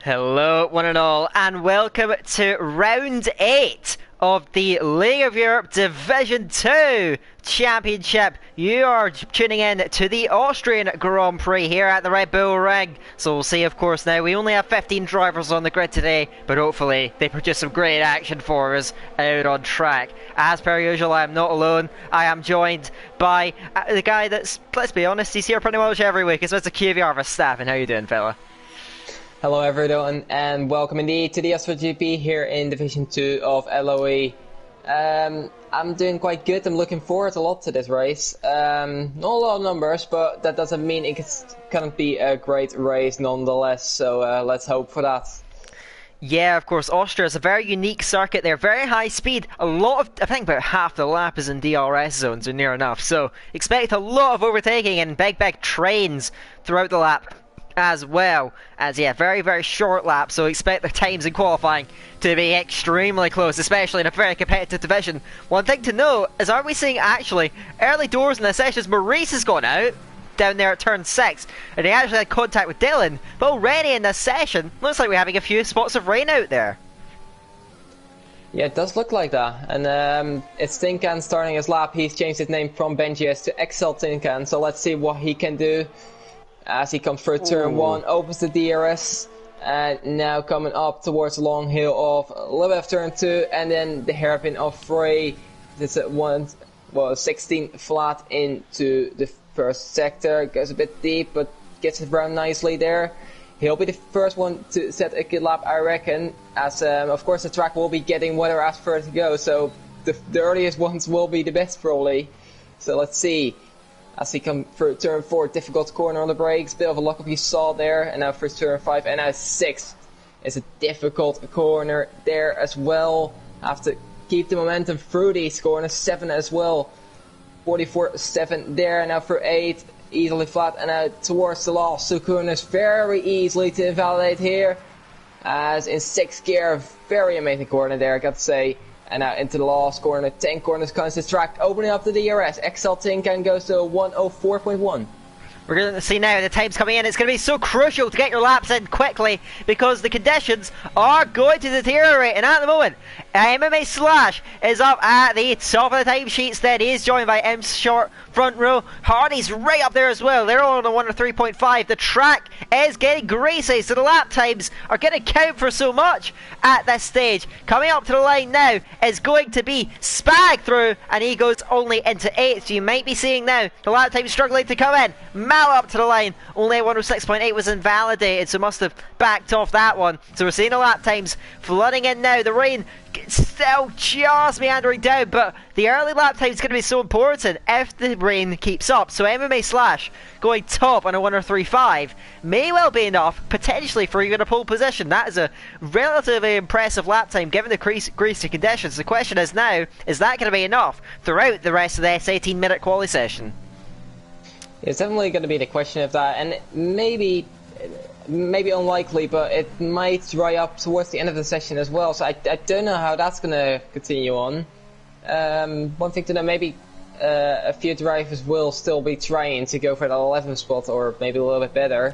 Hello, one and all, and welcome to round 8 of the League of Europe Division 2 Championship. You are tuning in to the Austrian Grand Prix here at the Red Bull Ring. So we'll see, of course, now we only have 15 drivers on the grid today, but hopefully they produce some great action for us out on track. As per usual, I am not alone. I am joined by the guy that's, let's be honest, he's here pretty much every week. It's Mr. QVR Verstappen. How you doing, fella? Hello everyone and welcome indeed to the Austria GP here in Division 2 of LOE. I'm doing quite good. I'm looking forward a lot to this race. Not a lot of numbers, but that doesn't mean it's gonna be a great race nonetheless, so let's hope for that. Yeah, of course, Austria is a very unique circuit there, very high speed. A lot of, I think about half the lap is in DRS zones or near enough, so expect a lot of overtaking and big trains throughout the lap. As well as, yeah, very short lap, so expect the times in qualifying to be extremely close, especially in a very competitive division. One thing to note is, are we seeing actually early doors in the sessions? Maurice has gone out down there at turn 6, and he actually had contact with Dylan, but already in this session, looks like we're having a few spots of rain out there. Yeah, it does look like that, and it's Tinkan starting his lap. He's changed his name from Benji's to Excel Tinkan, so let's see what he can do. As he comes through turn 1, opens the DRS, and now coming up towards the long hill of a little bit of turn 2, and then the hairpin of 3. This is 16 flat into the first sector. Goes a bit deep, but gets it around nicely there. He'll be the first one to set a good lap, I reckon, as of course the track will be getting wetter as further to go, so the earliest ones will be the best probably. So let's see. As he comes through turn 4, difficult corner on the brakes, bit of a lock-up you saw there, and now through turn 5, and now 6 is a difficult corner there as well. Have to keep the momentum through these corners, 7 as well, 44.7 there, and now for 8, easily flat, and now towards the last 2 corners, very easily to invalidate here, as in 6th gear, very amazing corner there, I got to say. And now into the last corner, 10 corners comes this track, opening up the DRS. XL Tinkan goes to 104.1. We're going to see now the time's coming in. It's going to be so crucial to get your laps in quickly because the conditions are going to deteriorate. And at the moment, MMA Slash is up at the top of the timesheets. Then he is joined by M Short front row. Hardy's right up there as well. They're all on a 103.5. The track is getting greasy, so the lap times are going to count for so much at this stage. Coming up to the line now is going to be Spag through, and he goes only into 8th. So you might be seeing now the lap time struggling to come in. Mal up to the line, only 106.8 was invalidated, so must have backed off that one. So we're seeing the lap times flooding in now. The rain still just meandering down, but the early lap time is going to be so important if the rain keeps up. So MMA Slash going top on a 103.5 may well be enough potentially for even a pole position. That is a relatively impressive lap time given the greasy conditions. The question is now, is that going to be enough throughout the rest of the S18-minute quali session? It's definitely going to be the question of that, and maybe unlikely, but it might dry up towards the end of the session as well, so I don't know how that's going to continue on. One thing to know, maybe a few drivers will still be trying to go for that 11th spot, or maybe a little bit better,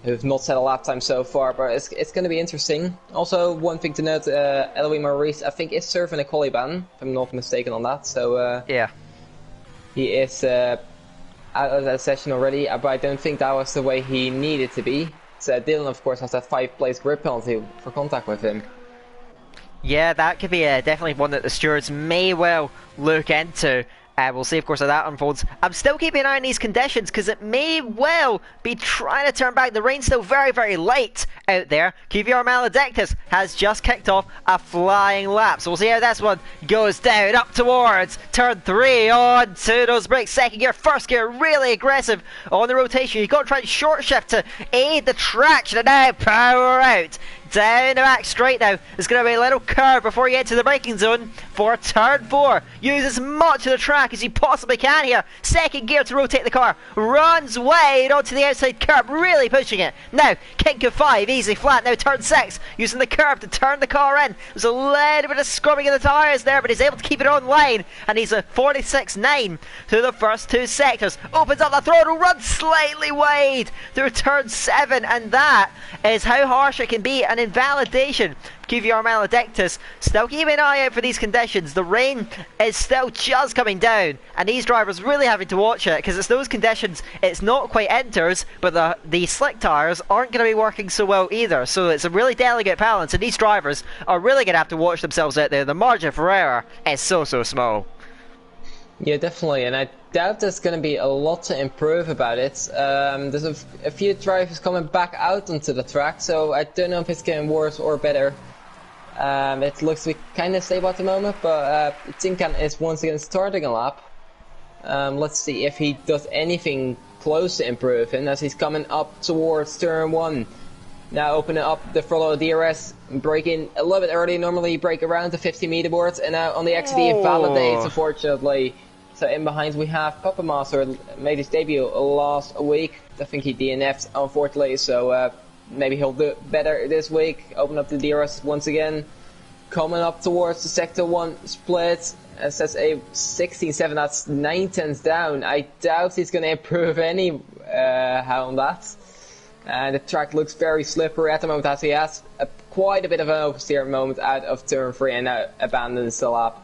who've not set a lap time so far, but it's going to be interesting. Also, one thing to note, Eloy Maurice, I think, is serving a quali ban, if I'm not mistaken on that, so yeah. He is out of that session already, but I don't think that was the way he needed to be. So Dylan, of course, has that 5-place grip penalty for contact with him. Yeah, that could be definitely one that the stewards may well look into. We'll see, of course, how that unfolds. I'm still keeping an eye on these conditions because it may well be trying to turn back. The rain's still very light out there. QVR Maledictus has just kicked off a flying lap. So we'll see how this one goes down up towards turn 3 on to those brakes. Second gear, first gear, really aggressive on the rotation. You've got to try and short shift to aid the traction, and now power out. Down the back straight now. There's going to be a little curve before you get to the braking zone for turn 4. Use as much of the track as you possibly can here. Second gear to rotate the car. Runs wide onto the outside curb, really pushing it. Now, kink of 5, easy flat. Now turn 6, using the curve to turn the car in. There's a little bit of scrubbing in the tyres there, but he's able to keep it on line. And he's a 46.9 through the first 2 sectors. Opens up the throttle, runs slightly wide through turn 7. And that is how harsh it can be. An invalidation. QVR Maledictus, still keep an eye out for these conditions. The rain is still just coming down, and these drivers really having to watch it, because it's those conditions, it's not quite enters, but the slick tyres aren't going to be working so well either, so it's a really delicate balance, and these drivers are really going to have to watch themselves out there. The margin for error is so small. Yeah, definitely, and I doubt there's going to be a lot to improve about it. There's a few drivers coming back out onto the track, so I don't know if it's getting worse or better. It looks to be kind of stable at the moment, but Tinkan is once again starting a lap. Let's see if he does anything close to improving as he's coming up towards turn 1. Now opening up the throttle DRS, braking a little bit early. Normally you brake around the 50-meter boards, and now on the exit he validates, unfortunately. So in behind we have Papa Master, made his debut last week. I think he DNF'd, unfortunately, so maybe he'll do better this week. Open up the DRS once again. Coming up towards the Sector 1 split. It says a 16.7, that's 9 tenths down. I doubt he's going to improve any how on that. And the track looks very slippery at the moment, as he has quite a bit of an oversteer moment out of turn 3 and now abandons the lap.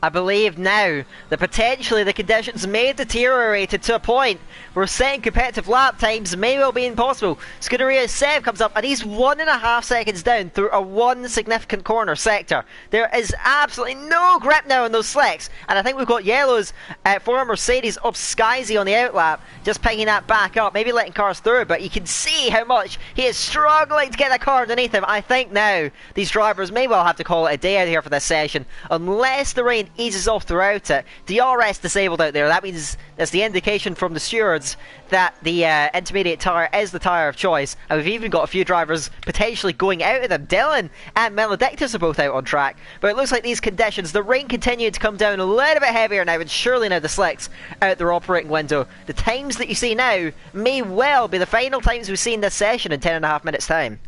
I believe now that potentially the conditions may deteriorate to a point where setting competitive lap times may well be impossible. Scuderia's Sev comes up and he's 1.5 seconds down through a 1 significant corner sector. There is absolutely no grip now in those slicks, and I think we've got yellows for Mercedes of Skyzy on the outlap, just picking that back up, maybe letting cars through, but you can see how much he is struggling to get the car underneath him. I think now these drivers may well have to call it a day out here for this session, unless the rain eases off throughout it. DRS disabled out there. That means that's the indication from the stewards that the intermediate tyre is the tyre of choice, and we've even got a few drivers potentially going out of them. Dylan and Maledictus are both out on track, but it looks like these conditions, the rain continued to come down a little bit heavier now, and surely now the slicks out their operating window. The times that you see now may well be the final times we've seen this session in 10.5 minutes time.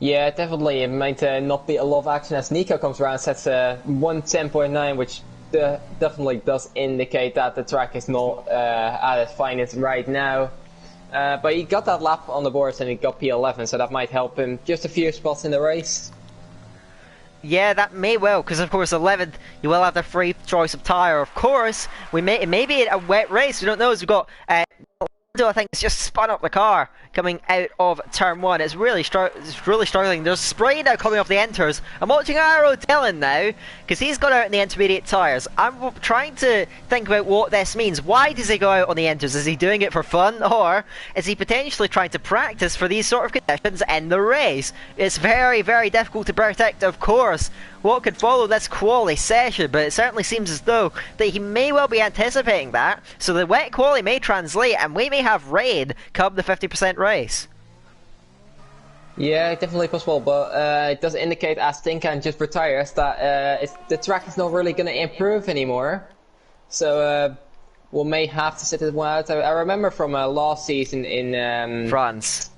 Yeah, definitely. It might not be a lot of action as Nico comes around, sets 110.9, which definitely does indicate that the track is not at its finest right now. But he got that lap on the boards and he got P11, so that might help him just a few spots in the race. Yeah, that may well, because of course 11th, you will have the free choice of tyre. Of course, it may be a wet race, we don't know, as we've got... I think it's just spun up the car coming out of turn 1. It's really struggling. There's spray now coming off the enters. I'm watching Arrow Dylan now because he's got out in the intermediate tyres. I'm trying to think about what this means. Why does he go out on the enters? Is he doing it for fun, or is he potentially trying to practice for these sort of conditions in the race? It's very difficult to predict, of course, what could follow this quali session, but it certainly seems as though that he may well be anticipating that, so the wet quali may translate and we may have rain come the 50% race. Yeah, definitely possible, but it does indicate, as Tinkan just retires, that the track is not really going to improve anymore. So we may have to sit it one out. I remember from last season in France.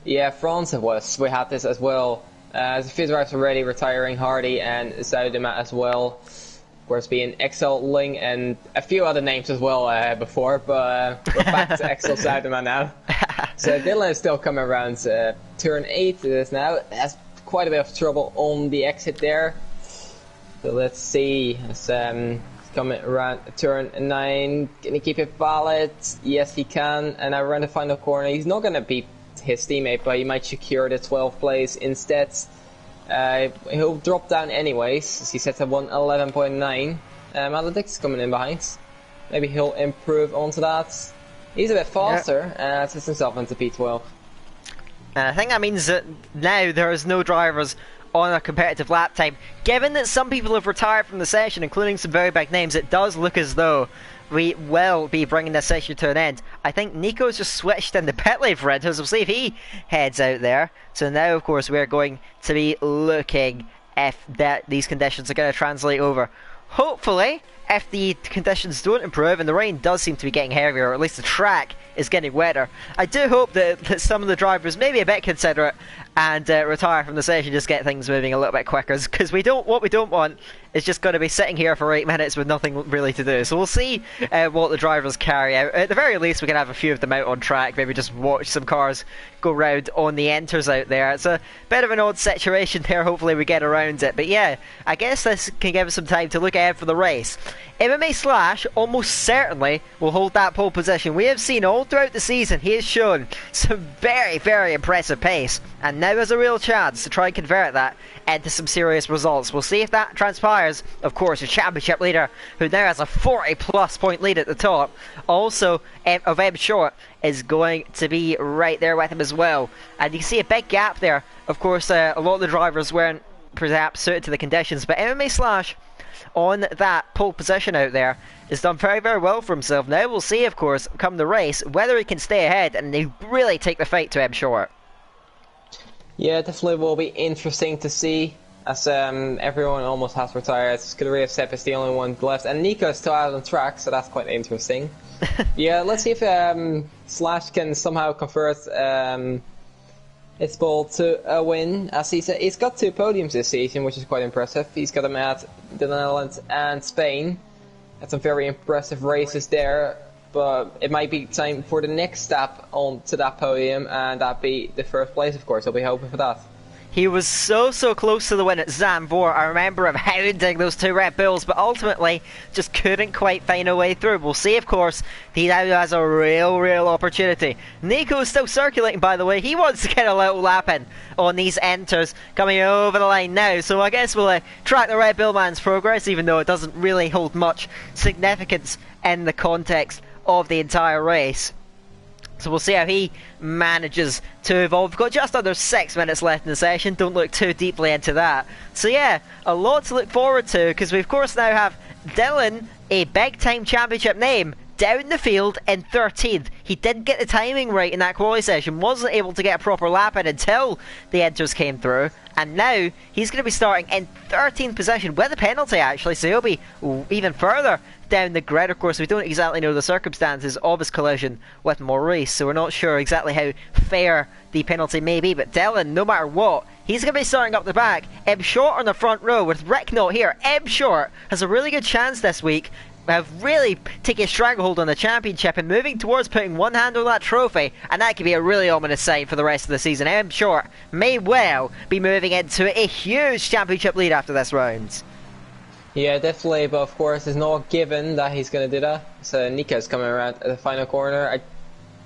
Yeah, France it was. We had this as well. There's a few drivers already retiring, Hardy and Zuidema as well. Of course, being Excel, Ling, and a few other names as well before, but we're back to Excel Zuidema now. So Dylan is still coming around turn 8 it is now. Has quite a bit of trouble on the exit there. So let's see. It's coming around turn 9. Can he keep it valid? Yes, he can. And around the final corner, he's not going to beat his teammate, but he might secure the 12th place instead. He'll drop down anyways. He sets at 111.9. Maledictus coming in behind. Maybe he'll improve onto that. He's a bit faster and sets himself into P12. And I think that means that now there is no drivers on a competitive lap time. Given that some people have retired from the session, including some very big names, it does look as though we will be bringing this session to an end. I think Nico's just switched in the pit lane for it, so we'll see if he heads out there. So now, of course, we're going to be looking if these conditions are going to translate over. Hopefully, if the conditions don't improve, and the rain does seem to be getting heavier, or at least the track is getting wetter, I do hope that some of the drivers may be a bit considerate and retire from the session, just get things moving a little bit quicker, because what we don't want is just going to be sitting here for 8 minutes with nothing really to do. So we'll see what the drivers carry out. At the very least, we can have a few of them out on track, maybe just watch some cars go round on the enters out there. It's a bit of an odd situation there. Hopefully we get around it, but yeah, I guess this can give us some time to look ahead for the race. MMA Slash almost certainly will hold that pole position. We have seen all throughout the season he has shown some very, very impressive pace, and now has a real chance to try and convert that into some serious results. We'll see if that transpires. Of course, a championship leader who now has a 40+ point lead at the top, also of M Short, is going to be right there with him as well. And you can see a big gap there. Of course, a lot of the drivers weren't perhaps suited to the conditions, but MMA Slash on that pole position out there has done very, very well for himself. Now we'll see, of course, come the race, whether he can stay ahead and they really take the fight to M Short. Yeah, definitely will be interesting to see, as everyone almost has retired. Scuderia Sepp is the only one left, and Nico is still out on track, so that's quite interesting. Yeah, let's see if Slash can somehow convert his ball to a win, as he's got 2 podiums this season, which is quite impressive. He's got them at the Netherlands and Spain. Had some very impressive races there, but it might be time for the next step on to that podium, and that'd be the first place, of course. I'll be hoping for that. He was so close to the win at Zandvoort. I remember him hounding those 2 Red Bulls, but ultimately just couldn't quite find a way through. We'll see, of course. He now has a real opportunity. Nico is still circulating, by the way. He wants to get a little lap in on these enters coming over the line now. So I guess we'll track the Red Bull man's progress, even though it doesn't really hold much significance in the context of the entire race. So we'll see how he manages to evolve. We've got just under 6 minutes left in the session. Don't look too deeply into that. So yeah, a lot to look forward to, because we of course now have Dylan, a big time championship name, down the field in 13th. He didn't get the timing right in that quali session, wasn't able to get a proper lap in until the enters came through, and now he's going to be starting in 13th position with a penalty actually, so he'll be even further down the grid. Of course, we don't exactly know the circumstances of his collision with Maurice, so we're not sure exactly how fair the penalty may be, but Dylan, no matter what, he's going to be starting up the back. M Short on the front row with Rick not here. M Short has a really good chance this week of really taking a stranglehold on the championship and moving towards putting one hand on that trophy, and that could be a really ominous sign for the rest of the season. M Short may well be moving into a huge championship lead after this round. Yeah, definitely, but of course it's not given that he's going to do that. So Nico's coming around at the final corner.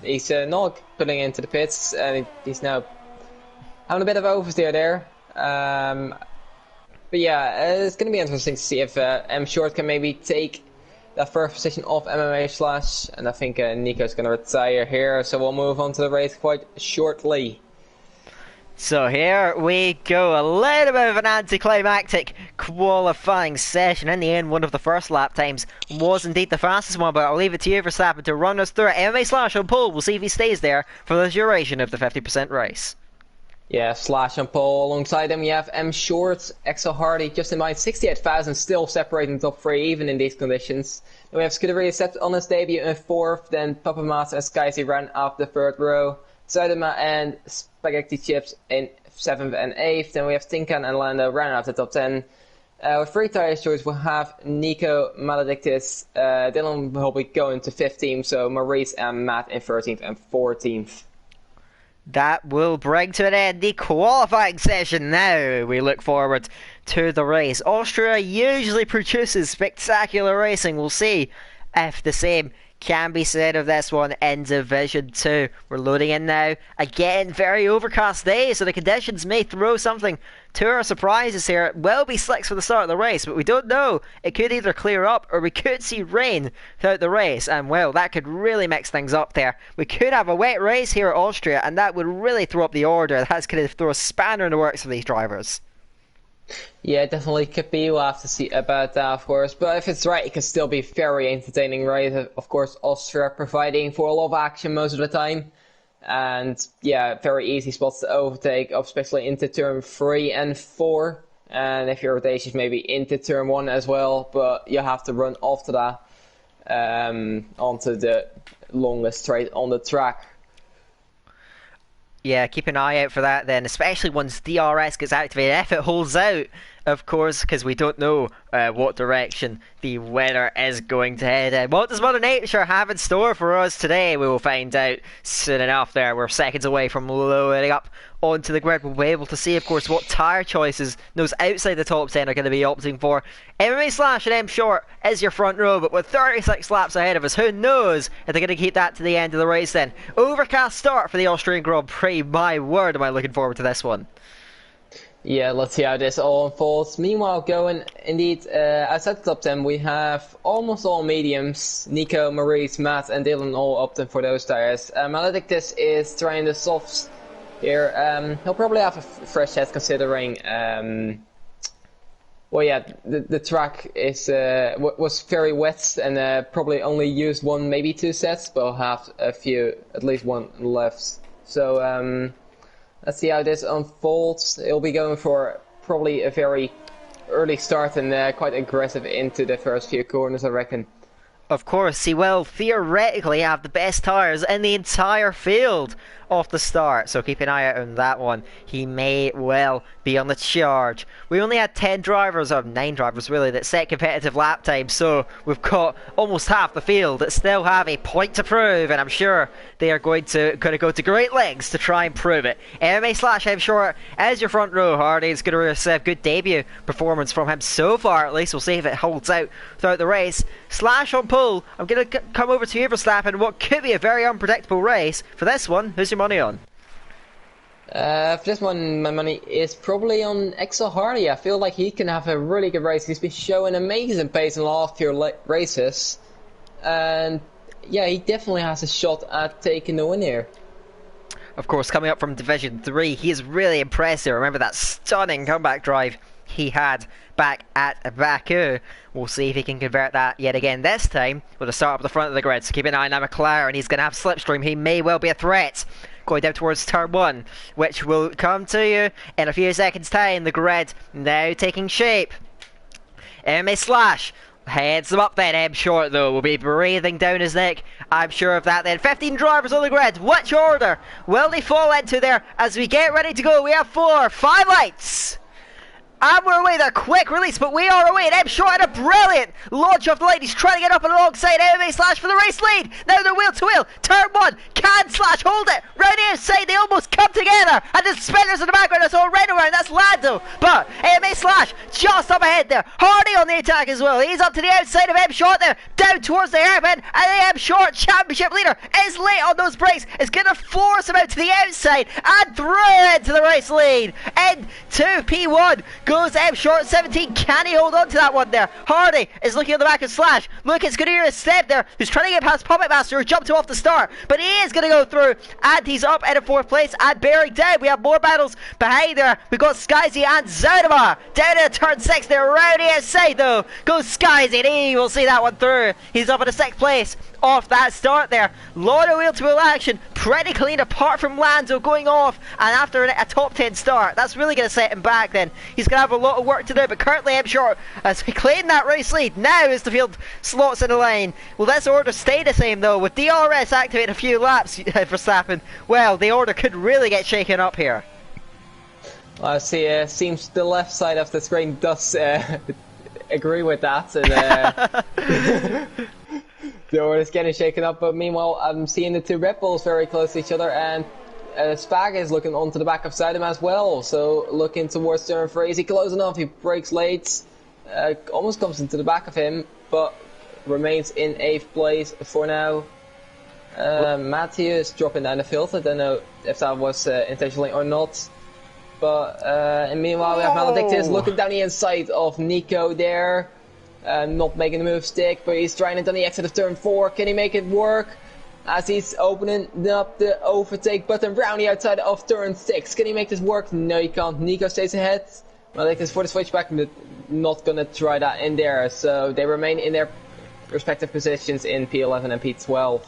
He's not putting into the pits, and he's now having a bit of oversteer there. But yeah, it's going to be interesting to see if M Short can maybe take that first position off MMA Slash, and I think Nico's going to retire here, so we'll move on to the race quite shortly. So here we go, a little bit of an anticlimactic qualifying session. In the end, one of the first lap times was indeed the fastest one, but I'll leave it to you, Verstappen, to run us through it. MMA Slash on pole, we'll see if he stays there for the duration of the 50% race. Yeah, Slash on pole. Alongside him, you have M Short, Axel Hardy, just in mind, 68,000 still separating the top 3, even in these conditions. Then we have Scuderia Sepp on his debut in 4th, then Papa Mas and Skyzy ran up the 3rd row. Zuidema and Spaghetti Chips in 7th and 8th. Then we have Tinkan and Lando ran out the top 10. With 3 tires choice, we'll have Nico, Maledictus, Dylan will be going to 15th, so Maurice and Matt in 13th and 14th. That will bring to an end the qualifying session. Now we look forward to the race. Austria usually produces spectacular racing. We'll see if the same can be said of this one in Division 2. We're loading in now. Again, very overcast day, so the conditions may throw something to our surprises here. It will be slicks for the start of the race, but we don't know. It could either clear up or we could see rain throughout the race, and well, that could really mix things up there. We could have a wet race here at Austria, and that would really throw up the order. That's going to throw a spanner in the works for these drivers. Yeah, definitely could be. We'll have to see about that, of course. But if it's right, it can still be very entertaining, right? Of course, Austria providing for a lot of action most of the time. And yeah, very easy spots to overtake, especially into turn 3 and 4. And if you're audacious, maybe into turn 1 as well. But you have to run after that onto the longest straight on the track. Yeah, keep an eye out for that then, especially once DRS gets activated. If it holds out, of course, because we don't know what direction the weather is going to head in. What does Mother Nature have in store for us today? We will find out soon enough there. We're seconds away from loading up onto the grid. We'll be able to see, of course, what tyre choices those outside the top 10 are going to be opting for. MMA Slash and M Short is your front row, but with 36 laps ahead of us, who knows if they're going to keep that to the end of the race then. Overcast start for the Austrian Grand Prix. My word, am I looking forward to this one. Yeah, let's see how this all unfolds. Meanwhile, going indeed outside the top 10, we have almost all mediums. Nico, Maurice, Matt, and Dylan all opting for those tires. Analyticus is trying the softs here. He'll probably have a fresh set considering. Well, yeah, the track is was very wet and probably only used one, maybe 2 sets, but will have at least one left. So. Let's see how this unfolds. He'll be going for probably a very early start and quite aggressive into the first few corners, I reckon. Of course, he will theoretically have the best tyres in the entire field off the start, so keep an eye out on that one. He may well be on the charge. We only had 10 drivers, or 9 drivers really, that set competitive lap time, so we've got almost half the field that still have a point to prove, and I'm sure they are going to go to great lengths to try and prove it. MMA Slash M Short as your front row. Hardy is going to receive good debut performance from him so far, at least. We'll see if it holds out throughout the race. Slash on pole. I'm going to come over to you, Verstappen, what could be a very unpredictable race. For this one, who's your money on? For this one, my money is probably on Axel Hardy. I feel like he can have a really good race. He's been showing amazing pace in the last few races. And yeah, he definitely has a shot at taking the win here. Of course, coming up from Division 3, he is really impressive. Remember that stunning comeback drive he had back at Baku. We'll see if he can convert that yet again this time with a start up the front of the grid. So keep an eye on that McLaren. He's going to have slipstream. He may well be a threat going down towards turn 1, which will come to you in a few seconds time. The grid now taking shape. MMA Slash heads them up then. M Short though will be breathing down his neck, I'm sure of that then. 15 drivers on the grid. Which order will they fall into there as we get ready to go? We have 4, 5 lights. And we're away there, quick release, but we are away. And M Short had a brilliant launch off the lead. He's trying to get up and alongside MMA Slash for the race lead. Now they're wheel to wheel. Turn 1, can Slash hold it? Round the outside, they almost come together. And the spinners in the background, that's all red around. That's Lando. But MMA Slash just up ahead there. Hardy on the attack as well. He's up to the outside of M Short there, down towards the hairpin. And the M Short championship leader is late on those brakes. It's going to force him out to the outside and through into the race lead. Into P1. Goes M Short 17. Can he hold on to that one there? Hardy is looking on the back of Slash. Look, it's going to hear a step there. Who's trying to get past Puppet Master, who jumped him off the start. But he is going to go through. And he's up in 4th place and bearing down. We have more battles behind there. We've got Skyzy and Zoudemar down in turn 6 there. Around the outside though goes Skyzy. And he will see that one through. He's up in 6th place off that start there. Lot of wheel to wheel action. Pretty clean apart from Lando going off. And after a top 10 start, that's really going to set him back then. He's going to have a lot of work to do. But currently M Short has claimed that race lead. Now as the field slots in the line. Will this order stay the same though? With DRS activating a few laps for Verstappen, well, the order could really get shaken up here. I see, seems the left side of the screen does agree with that. And the order is getting shaken up, but meanwhile I'm seeing the 2 Red Bulls very close to each other, and Spag is looking onto the back of Zuidem as well, so looking towards turn 3. Is he close enough? He breaks late, almost comes into the back of him, but remains in 8th place for now. Matthew is dropping down the field. I don't know if that was intentionally or not, but and meanwhile we have Maledictus looking down the inside of Nico there. Not making the move stick, but he's trying it on the exit of turn 4. Can he make it work? As he's opening up the overtake button round the outside of turn 6. Can he make this work? No, he can't. Nico stays ahead. Well, like this for the switchback, not gonna try that in there, so they remain in their respective positions in P11 and P12.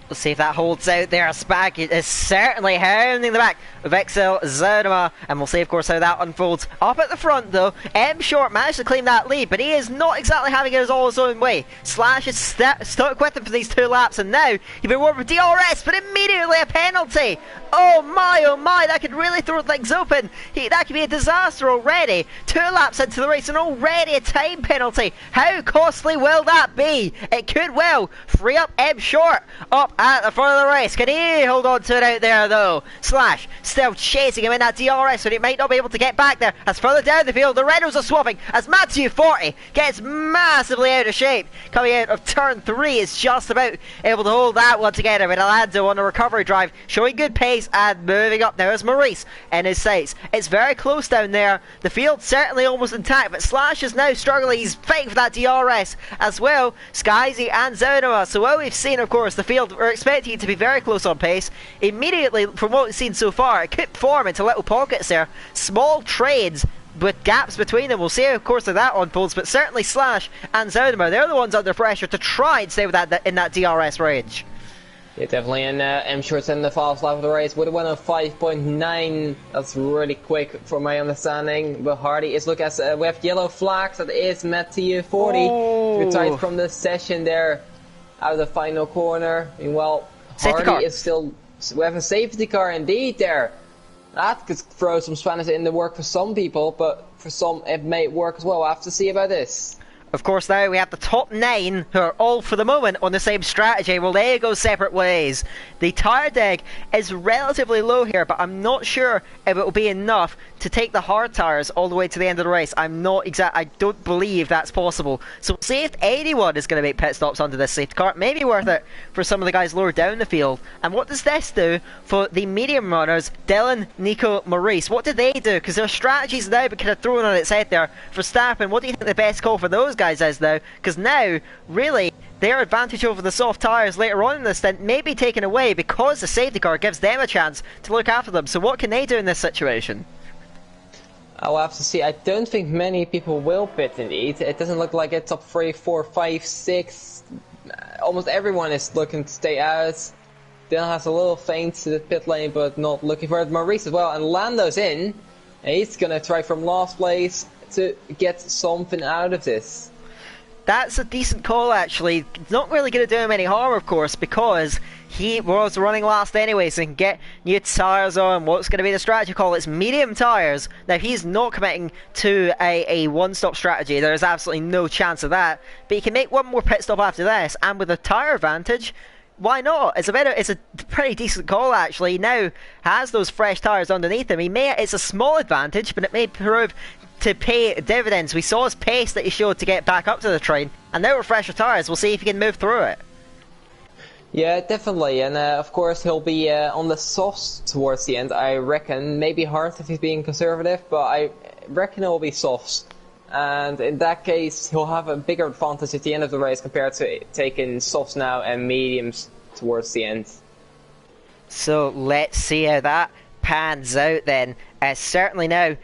We'll see if that holds out there. Spag is certainly hounding the back of XL Zonema, and we'll see, of course, how that unfolds. Up at the front, though, M Short managed to claim that lead, but he is not exactly having it all his own way. Slash is stuck with him for these 2 laps, and now he's been rewarded with DRS, but immediately a penalty. Oh my, that could really throw things open. That could be a disaster already. 2 laps into the race and already a time penalty. How costly will that be? It could well free up M Short up at the front of the race. Can he hold on to it out there though? Slash still chasing him in that DRS, so he might not be able to get back there. As further down the field, the Renaults are swapping as Matthew 40 gets massively out of shape. Coming out of turn 3 is just about able to hold that one together, with Alonso on a recovery drive showing good pace and moving up now as Maurice in his sights. It's very close down there. The field certainly almost intact, but Slash is now struggling. He's fighting for that DRS as well. Skyzy and Zonema. So what we've seen, of course, the field, we're expecting it to be very close on pace. Immediately, from what we've seen so far, it could form into little pockets there. Small trades with gaps between them. We'll see, of course, how that unfolds, but certainly Slash and Zonema, they're the ones under pressure to try and stay with that in that DRS range. Yeah, definitely, and M Short's in the fast lap of the race with a 1 of 5.9. That's really quick from my understanding. But Hardy is, look, as we have yellow flags. That is Matthew 40 retired from the session there out of the final corner. Meanwhile, Hardy is still. We have a safety car indeed there. That could throw some Spanish in the work for some people, but for some it may work as well. We'll have to see about this. Of course, now we have the top 9 who are all for the moment on the same strategy. Well, they go separate ways. The tyre deg is relatively low here, but I'm not sure if it will be enough to take the hard tyres all the way to the end of the race. I don't believe that's possible. So we'll see if anyone is going to make pit stops under this safety car. It may be worth it for some of the guys lower down the field. And what does this do for the medium runners, Dylan, Nico, Maurice? What do they do? Because their strategy's now been kind of thrown on its head there. For Verstappen, what do you think the best call for those guys is now? Because now, really, their advantage over the soft tyres later on in this stint may be taken away because the safety car gives them a chance to look after them. So what can they do in this situation? I'll have to see. I don't think many people will pit indeed. It doesn't look like it's top 3, 4, 5, 6. Almost everyone is looking to stay out. Dylan has a little feint to the pit lane, but not looking for it. Maurice as well, and Lando's in. And he's gonna try from last place to get something out of this. That's a decent call, actually. It's not really going to do him any harm, of course, because he was running last anyway, so he can get new tyres on. What's going to be the strategy call? It's medium tyres. Now, he's not committing to a one-stop strategy. There is absolutely no chance of that. But he can make one more pit stop after this, and with a tyre advantage, why not? It's a pretty decent call, actually. He now has those fresh tyres underneath him. It's a small advantage, but it may prove to pay dividends. We saw his pace that he showed to get back up to the train, and now with fresher tyres, we'll see if he can move through it. Yeah, definitely, and of course he'll be on the softs towards the end, I reckon. Maybe hard if he's being conservative, but I reckon it will be softs. And in that case, he'll have a bigger advantage at the end of the race compared to taking softs now and mediums towards the end. So let's see how that pans out then. Certainly now,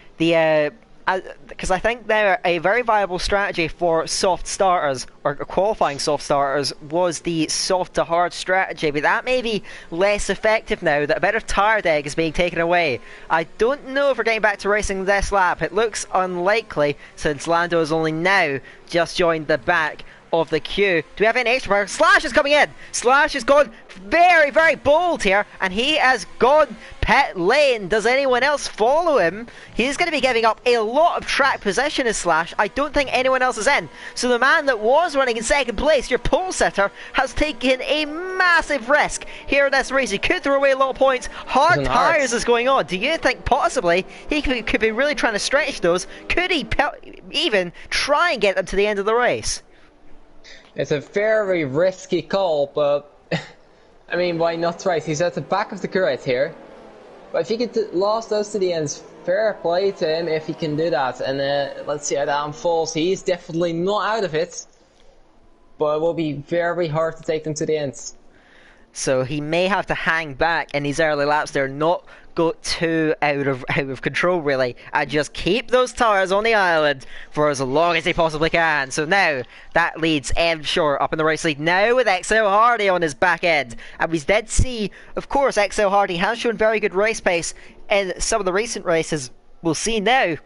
because I think now a very viable strategy for soft starters, or qualifying soft starters, was the soft to hard strategy, but that may be less effective now that a bit of tyre deg is being taken away. I don't know if we're getting back to racing this lap. It looks unlikely since Lando has only now just joined the back of the queue. Do we have any extra power? Slash is coming in. Slash has gone very, very bold here, and he has gone pit lane. Does anyone else follow him? He's going to be giving up a lot of track position as Slash. I don't think anyone else is in. So the man that was running in second place, your pole sitter, has taken a massive risk here in this race. He could throw away a lot of points. Hard tyres is going on. Do you think possibly he could be really trying to stretch those? Could he even try and get them to the end of the race? It's a very risky call, but I mean, why not try? He's at the back of the grid here. But if he could last those to the end, fair play to him if he can do that. And let's see how that unfolds. He's definitely not out of it, but it will be very hard to take them to the end. So he may have to hang back in these early laps. They're not go too out of control, really, and just keep those tires on the island for as long as they possibly can. So now that leads Ed Short up in the race lead now with XL Hardy on his back end. And we did see, of course, XL Hardy has shown very good race pace in some of the recent races. We'll see now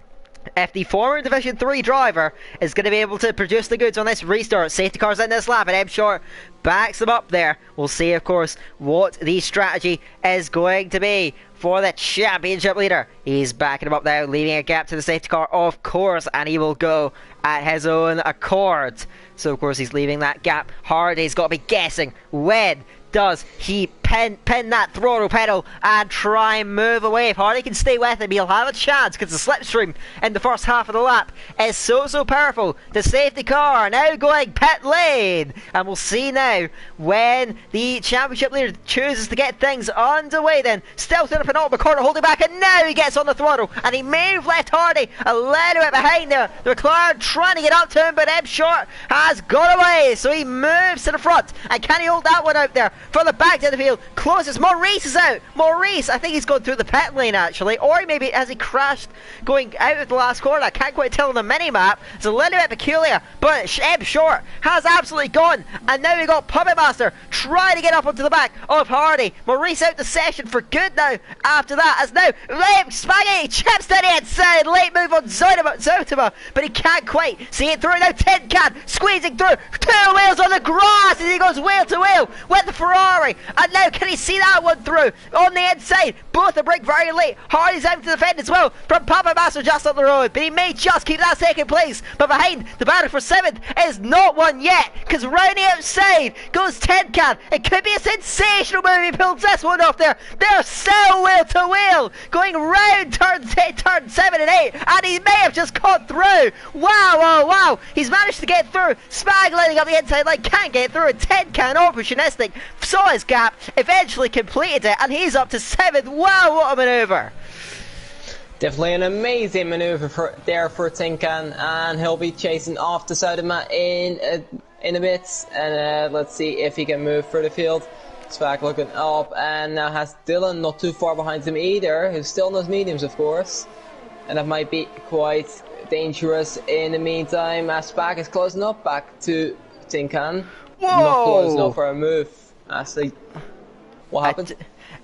if the former Division 3 driver is going to be able to produce the goods on this restart. Safety cars in this lap, and M Short backs them up there. We'll see, of course, what the strategy is going to be for the championship leader. He's backing him up now, leaving a gap to the safety car, of course, and he will go at his own accord. So, of course, he's leaving that gap. Hardy's got to be guessing when does he pin that throttle pedal and try and move away. If Hardy can stay with him, he'll have a chance, because the slipstream in the first half of the lap is so powerful. The safety car now going pit lane, and we'll see now when the championship leader chooses to get things underway. Then still through the penultimate corner, holding back, and now he gets on the throttle, and he may have left Hardy a little bit behind there. The McLaren trying to get up to him, but M Short has got away, so he moves to the front. And can he hold that one out there from the back to the field? Closest. Maurice is out. Maurice, I think he's gone through the pit lane actually, or maybe has he crashed going out of the last corner. I can't quite tell on the mini map. It's a little bit peculiar, but M Short has absolutely gone, and now we got Puppet Master trying to get up onto the back of Hardy. Maurice out the session for good now after that, as now Spaghetti chips to the inside. Late move on Zotama, but he can't quite see it through. Now Tin Can squeezing through, two wheels on the grass as he goes wheel to wheel with the Ferrari, and now can he see that one through on the inside? Both the brake very late. Hardy's out to defend as well from Puppet Master just up the road, but he may just keep that second place. But behind, the battle for 7th is not won yet, because round the outside goes Tin Can. It could be a sensational move. He pulls this one off there. They're still wheel to wheel going round turn 7 and 8, and he may have just got through. Wow, he's managed to get through. Spag lining up the inside line, can't get through. Tin Can opportunistic, saw his gap, eventually completed it, and he's up to 7th. Wow, what a manoeuvre. Definitely an amazing manoeuvre there for Tin Can, and he'll be chasing off the side of Matt in a bit. And let's see if he can move through the field. Spag looking up, and now has Dylan not too far behind him either, who's still in those mediums, of course. And that might be quite dangerous in the meantime, as Spag is closing up back to Tin Can. Whoa! Not close enough for a move. What happened?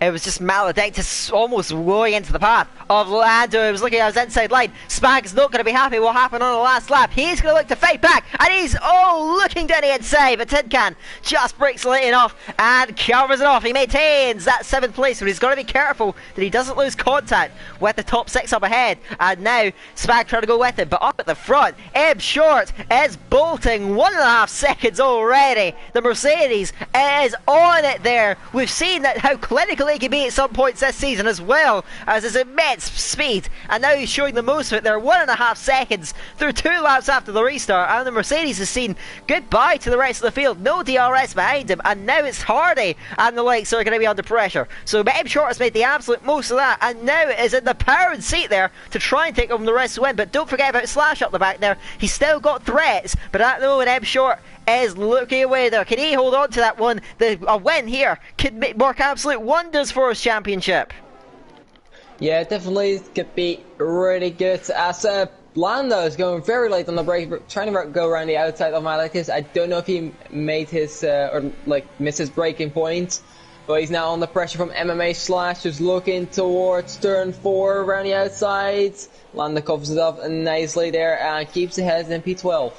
It was just Maledictus almost going into the path of Lando. He was looking at his inside line. Spag's not going to be happy what happened on the last lap. He's going to look to fight back, and he's looking down the inside, but Tin Can just breaks the lane off and covers it off. He maintains that 7th place, but he's got to be careful that he doesn't lose contact with the top 6 up ahead. And now Spag trying to go with him, but up at the front, M Short is bolting 1.5 seconds already. The Mercedes is on it there. We've seen that how clinical he can be at some points this season, as well as his immense speed, and now he's showing the most of it. They're 1.5 seconds through 2 laps after the restart, and the Mercedes has seen goodbye to the rest of the field. No DRS behind him, and now it's Hardy and the likes are going to be under pressure. So M Short has made the absolute most of that, and now is in the powered seat there to try and take home the rest of the win. But don't forget about Slash up the back there. He's still got threats, but at the moment M Short is looking away there. Can he hold on to that one? A win here could work absolute wonders for his championship. Yeah, definitely could be really good, as Lando is going very late on the break, trying to go around the outside of Maledictus. I don't know if he made his or missed his braking point, but he's now under pressure from MMA Slash, who's looking towards turn 4 around the outside. Lando covers it up nicely there and keeps ahead in P12.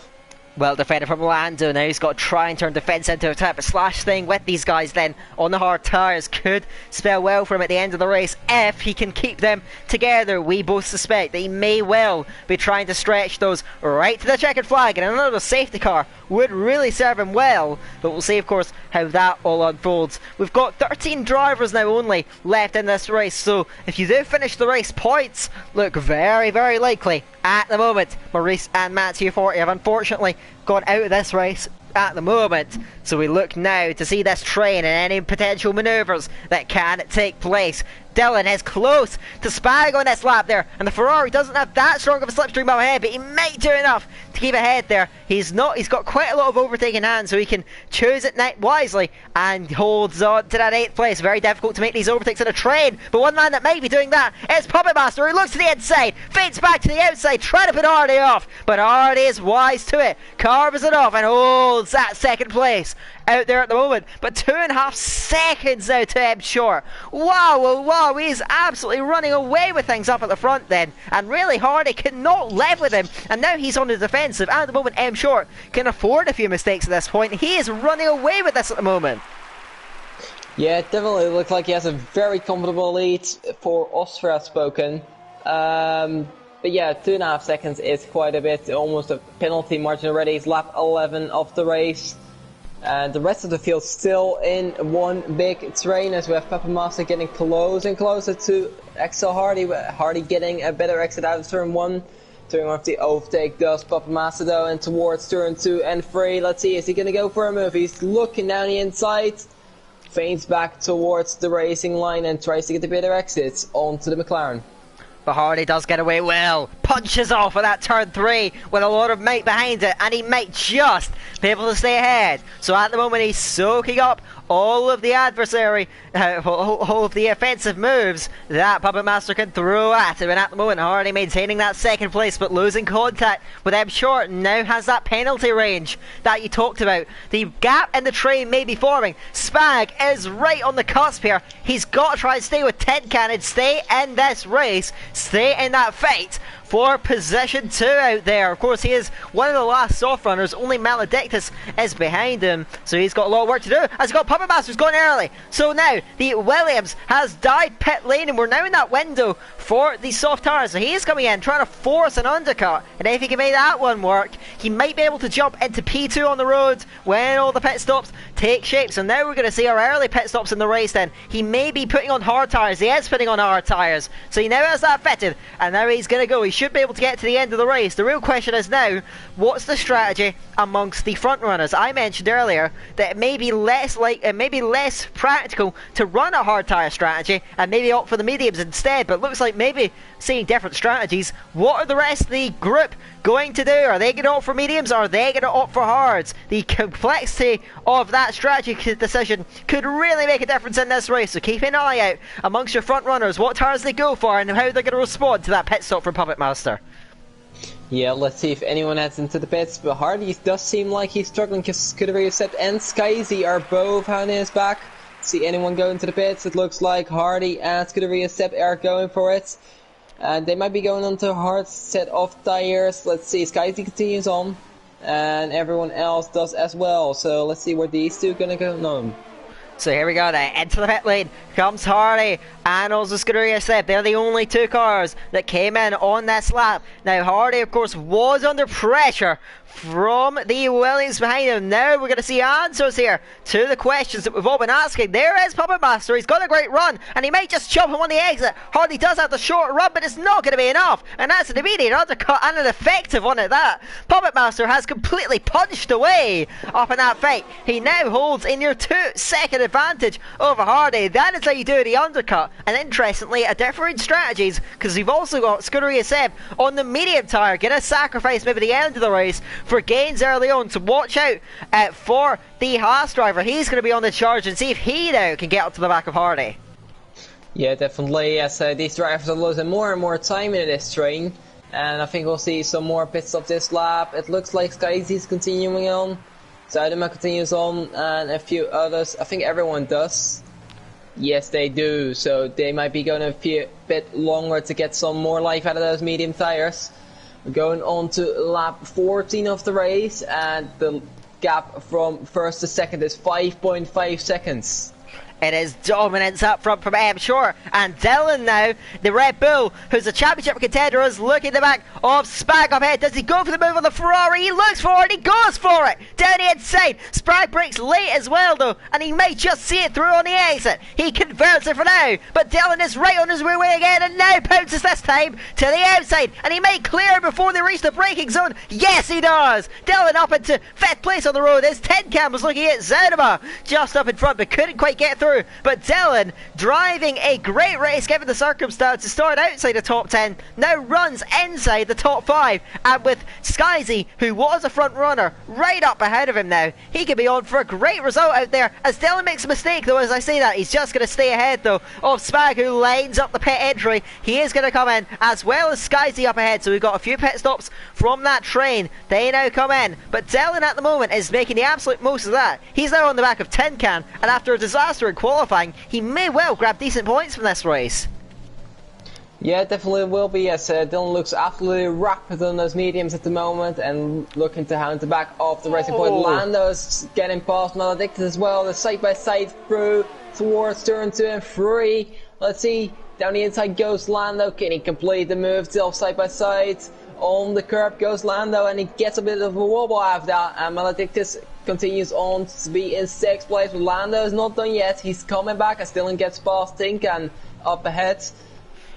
Well defended from Lando. Now he's got to try and turn defence into attack. But Slash thing with these guys then on the hard tyres could spell well for him at the end of the race if he can keep them together. We both suspect that he may well be trying to stretch those right to the checkered flag, and another safety car would really serve him well. But we'll see, of course, how that all unfolds. We've got 13 drivers now only left in this race, so if you do finish the race, points look very, very likely at the moment. Maurice and Matthew 40 have unfortunately gone out of this race at the moment, so we look now to see this train and any potential manoeuvres that can take place. Dylan is close to Spag on this lap there, and the Ferrari doesn't have that strong of a slipstream up ahead, but he might do enough to to keep ahead there. He's got quite a lot of overtaking hands, so he can choose it wisely and holds on to that 8th place. Very difficult to make these overtakes in a train, but one man that might be doing that is Puppet Master, who looks to the inside, fades back to the outside, trying to put Hardy off, but Hardy is wise to it, carves it off and holds that 2nd place out there at the moment. But 2.5 seconds now to M Short. Wow, he's absolutely running away with things up at the front then, and really Hardy cannot live with him, and now he's on the defensive. At the moment M Short can afford a few mistakes at this point. He is running away with this at the moment. Yeah, it definitely looks like he has a very comfortable lead for Austria spoken. But yeah, 2.5 seconds is quite a bit, almost a penalty margin already. It's lap 11 of the race. And the rest of the field still in one big train, as we have Puppet Master getting closer and closer to Axel Hardy. Hardy getting a better exit out of turn 1. Turn off the overtake does Puppet Master though, and towards turn 2 and 3. Let's see, is he going to go for a move? He's looking down the inside. Feints back towards the racing line and tries to get the better exits onto the McLaren. But Hardy does get away well, punches off at that turn 3 with a lot of might behind it, and he might just be able to stay ahead. So at the moment he's soaking up all of the adversary, all of the offensive moves that Puppet Master can throw at him. And at the moment Hardy maintaining that 2nd place, but losing contact with M Short, now has that penalty range that you talked about. The gap in the train may be forming. Spag is right on the cusp here. He's got to try and stay with Tin Can and stay in this race, stay in that fight for position 2 out there. Of course, he is one of the last soft runners. Only Maledictus is behind him, so he's got a lot of work to do. As he's got Puppet Master's going early. So now the Williams has died pit lane, and we're now in that window for the soft tires. So he's coming in, trying to force an undercut, and if he can make that one work, he might be able to jump into P2 on the road when all the pit stops take shape. So now we're going to see our early pit stops in the race then. He may be putting on hard tires. He is putting on hard tires, so he now has that fitted, and now he's going to go. He should be able to get to the end of the race. The real question is now, what's the strategy amongst the front runners? I mentioned earlier that it may be less practical to run a hard tire strategy and maybe opt for the mediums instead, but looks like maybe seeing different strategies. What are the rest of the group going to do? Are they going to opt for mediums, or are they going to opt for hards? The complexity of that strategy decision could really make a difference in this race, so keep an eye out amongst your front runners, what tires they go for and how they're going to respond to that pit stop from Puppet Master. Yeah, let's see if anyone heads into the pits, but Hardy does seem like he's struggling because Scuderius and Skyzy are both having his back. See anyone go into the pits? It looks like Hardy and Scuderius are going for it. And they might be going on to a hard set of tires. Let's see, Skyzy continues on, and everyone else does as well. So let's see where these two are going to go. No. So here we go then, into the pit lane comes Hardy and also Scuderius. They're the only 2 cars that came in on this lap. Now Hardy of course was under pressure from the Williams behind him. Now we're going to see answers here to the questions that we've all been asking. There is Puppet Master, he's got a great run and he might just jump him on the exit. Hardy does have the short run, but it's not going to be enough, and that's an immediate undercut and an effective one at that. Puppet Master has completely punched away up in that fight. He now holds a near 2-second advantage over Hardy. That is how you do the undercut, and interestingly a different strategies, because we've also got Scuderius on the medium tyre, going to sacrifice maybe the end of the race for gains early on. So watch out for the Haas driver. He's going to be on the charge and see if he now can get up to the back of Hardy. Yeah, definitely. As these drivers are losing more and more time in this train, and I think we'll see some more pit stops this lap. It looks like Skyzy's continuing on, Zuidema continues on, and a few others. I think everyone does. Yes, they do. So they might be going a bit longer to get some more life out of those medium tires. We're going on to lap 14 of the race, and the gap from first to second is 5.5 seconds. It is dominance up front from M Short, and Dylan now, the Red Bull, who's a championship contender, is looking at the back of Spag up ahead. Does he go for the move on the Ferrari? He looks for it, he goes for it, down the inside. Spag breaks late as well though, and he may just see it through on the exit. He converts it for now, but Dylan is right on his way again, and now pounces this time to the outside, and he may clear before they reach the braking zone. Yes, he does. Dylan up into 5th place on the road. His 10 cam was looking at Zonema just up in front, but couldn't quite get through. through. But Dylan, driving a great race given the circumstances, started outside the top 10, now runs inside the top 5. And with Skyzy, who was a front runner, right up ahead of him now, he could be on for a great result out there. As Dylan makes a mistake though, as I say that, he's just going to stay ahead though of Spag, who lines up the pit entry. He is going to come in, as well as Skyzy up ahead. So we've got a few pit stops from that train. They now come in. But Dylan at the moment is making the absolute most of that. He's now on the back of Tin Can, and after a disaster in qualifying, he may well grab decent points from this race. Yeah, definitely will be, as Dylan looks absolutely rapid on those mediums at the moment and looking to hound the back of the racing point. Lando's getting past Maledictus as well, the side-by-side through towards turn 2 and 3. Let's see, down the inside goes Lando. Can he complete the move? Still side-by-side. On the curb goes Lando, and he gets a bit of a wobble after that, and Maledictus continues on to be in 6th place. But Lando is not done yet. He's coming back as Dylan gets past Tin Can up ahead.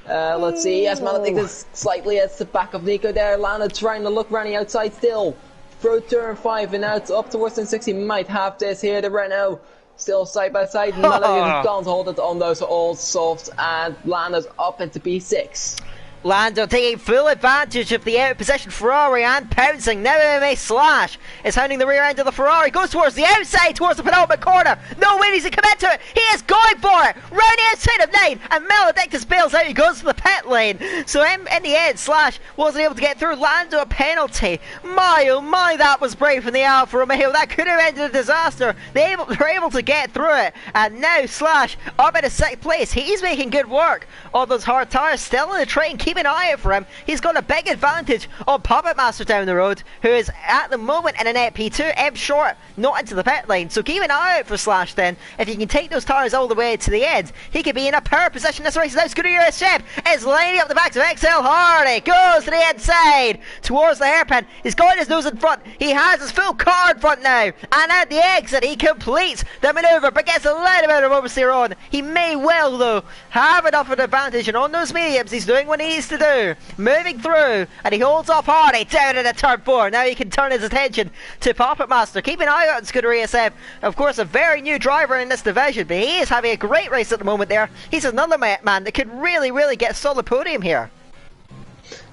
Let's see, as Maledictus slightly at the back of Nico there. Lando trying to look around the outside still. Through turn 5 and out up towards turn 6. He might have this here, the Renault. Still side by side. Maledictus can't hold it on those old softs, and Lando's up into P6. Lando taking full advantage of the out-of-position Ferrari and pouncing. Now MMA Slash is hounding the rear end of the Ferrari. Goes towards the outside, towards the penultimate corner. No way does he come into it. He is going for it. Round the outside of 9. And Maledictus bails out. He goes to the pit lane. So in the end, Slash wasn't able to get through. Lando a penalty. My, oh my, that was brave from the Alfa Romeo. That could have ended a disaster. They were able to get through it. And now Slash up in a 6th place. He's making good work on those hard tyres. Still in the train. Keep an eye out for him. He's got a big advantage on Puppet Master down the road, who is at the moment in a net P2. M short, not into the pit lane. So keep an eye out for Slash then. If he can take those tyres all the way to the end, he could be in a power position. This race is now. Scooter USF is lining up the backs of XL Hardy. Goes to the inside towards the hairpin. He's got his nose in front. He has his full car in front now. And at the exit, he completes the manoeuvre, but gets a little bit of oversteer on. He may well, though, have enough of an advantage. And on those mediums, he's doing what he needs to do. Moving through, and he holds off Hardy down in a turn 4. Now he can turn his attention to Puppet Master. Keep an eye out on Scooter ESF. Of course, a very new driver in this division, but he is having a great race at the moment there. He's another man that could really get a solid podium here.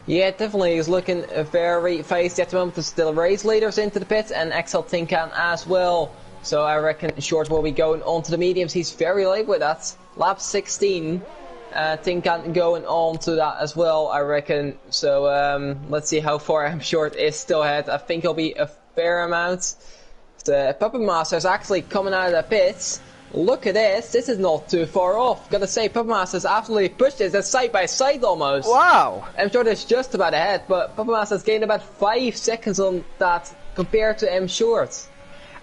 Yeah, definitely. He's looking very feisty at the moment. There's still race leaders into the pits, and XL Tin Can as well. So I reckon Short will be going on to the mediums. He's very late with that. Lap 16. Tin Can going on to that as well, I reckon. So let's see how far I'm Short is still ahead. I think he'll be a fair amount. The Puppet Master is actually coming out of the pits. Look at this. This is not too far off. Gotta say, Puppet Master's absolutely pushed this. They're side by side almost. Wow. M Short is just about ahead, but Puppet Master's gained about 5 seconds on that compared to M Short.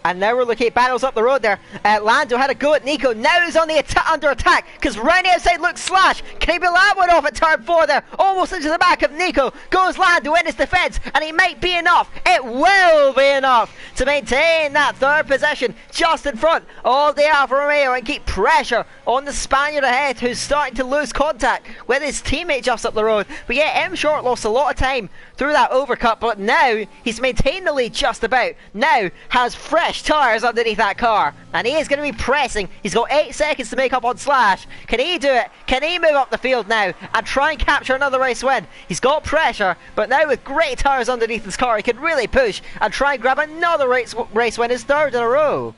And now we're looking at battles up the road there. Lando had a go at Nico. Now he's on the under attack because round the outside looks Slash. Can he pull that one off at turn 4 there? Almost into the back of Nico. Goes Lando in his defence, and he might be enough. It will be enough to maintain that 3rd position just in front of the Alfa Romeo and keep pressure on the Spaniard ahead, who's starting to lose contact with his teammate just up the road. But yeah, M Short lost a lot of time through that overcut, but now he's maintained the lead just about. Now has fresh tyres underneath that car, and he is going to be pressing. He's got 8 seconds to make up on Slash. Can he do it? Can he move up the field now and try and capture another race win? He's got pressure, but now with great tyres underneath his car, he can really push and try and grab another race win, his 3rd in a row.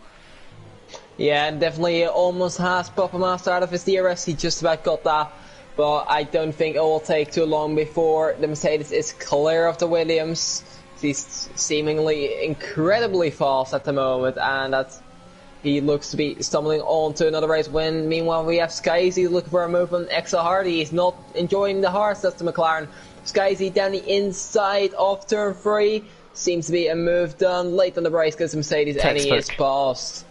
Yeah, and definitely almost has Puppet Master out of his DRS. He just about got that, but I don't think it will take too long before the Mercedes is clear of the Williams. He's seemingly incredibly fast at the moment, and that he looks to be stumbling on to another race win. Meanwhile, we have Skyzy looking for a move on XL Hardy. He's not enjoying the hards. That's the McLaren. Skyzy down the inside of turn 3. Seems to be a move done late on the race because Mercedes and he is passed.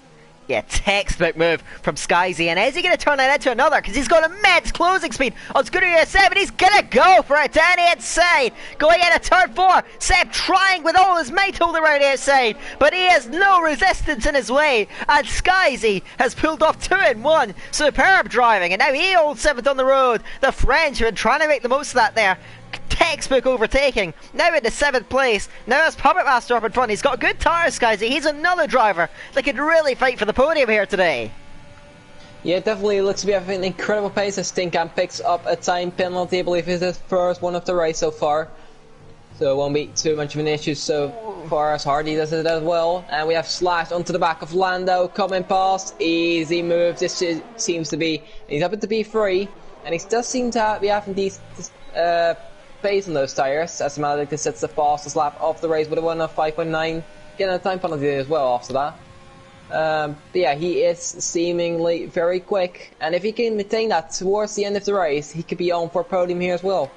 Yeah, textbook move from Skyzy. And is he going to turn that into another? Because he's got immense closing speed on Scooter USF, and he's going to go for it down the inside. Going into turn 4. Seb trying with all his might all around the outside, but he has no resistance in his way. And Skyzy has pulled off 2 in 1. Superb driving, and now he holds 7th on the road. The French have been trying to make the most of that there. Textbook overtaking. Now into 7th place. Now has Puppet Master up in front. He's got good tyres, Skyzy. He's another driver that could really fight for the podium here today. Yeah, it definitely looks to be having an incredible pace as Stinkan picks up a time penalty. I believe it's his first one of the race so far. So it won't be too much of an issue so far as Hardy does it as well. And we have Slash onto the back of Lando coming past. Easy move. This seems to be... He's up to B3. And he does seem to be having these pace on those tyres. As Maledictus sets the fastest lap of the race with a 1 of 5.9. Getting a time penalty as well after that. But yeah, he is seemingly very quick. And if he can maintain that towards the end of the race, he could be on for a podium here as well.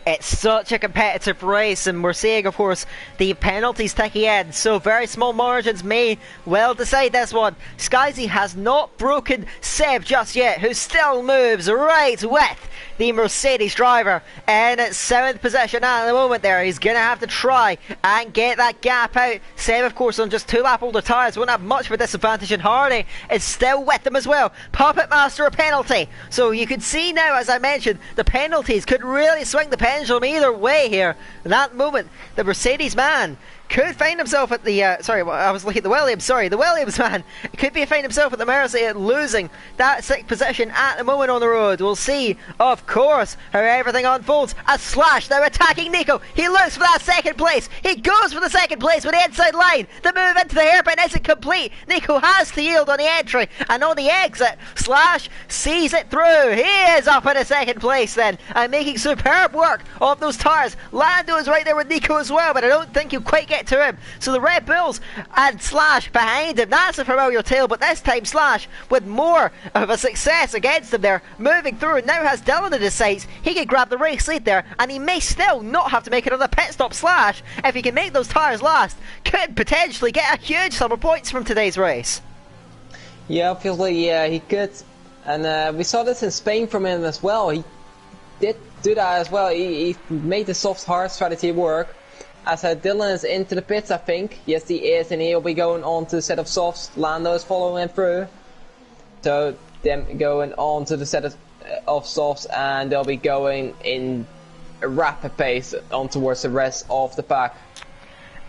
It's such a competitive race, and we're seeing, of course, the penalties ticking in, so very small margins may well decide this one. Skyzy has not broken Seb just yet, who still moves right with the Mercedes driver in 7th position at the moment there. He's going to have to try and get that gap out. Seb, of course, on just 2 lap older tyres, won't have much of a disadvantage, and Hardy is still with them as well. Puppet Master a penalty. So you can see now, as I mentioned, the penalties could really swing the pendulum either way here. In that moment, the Mercedes man could find himself at the I was looking at the Williams. The Williams man could be find himself at the Mercy losing that 6th position at the moment on the road. We'll see, of course, how everything unfolds. A Slash now attacking Nico. He looks for that 2nd place. He goes for the 2nd place with the inside line. The move into the hairpin isn't complete. Nico has to yield on the entry, and on the exit, Slash sees it through. He is up in a 2nd place then, and making superb work of those tyres. Lando is right there with Nico as well, but I don't think he'll quite get to him. So the Red Bulls and Slash behind him. That's a familiar tale, but this time Slash with more of a success against him there, moving through, and now has Dylan in his sights. He can grab the race lead there, and he may still not have to make another pit stop. Slash, if he can make those tyres last, could potentially get a huge sum of points from today's race. Yeah, obviously, yeah, he could. And we saw this in Spain from him as well. He did do that as well. He made the soft hard strategy work. As Dylan is into the pits, I think. Yes, he is, and he'll be going on to the set of softs. Lando is following him through. So, them going on to the set of softs, and they'll be going in a rapid pace on towards the rest of the pack.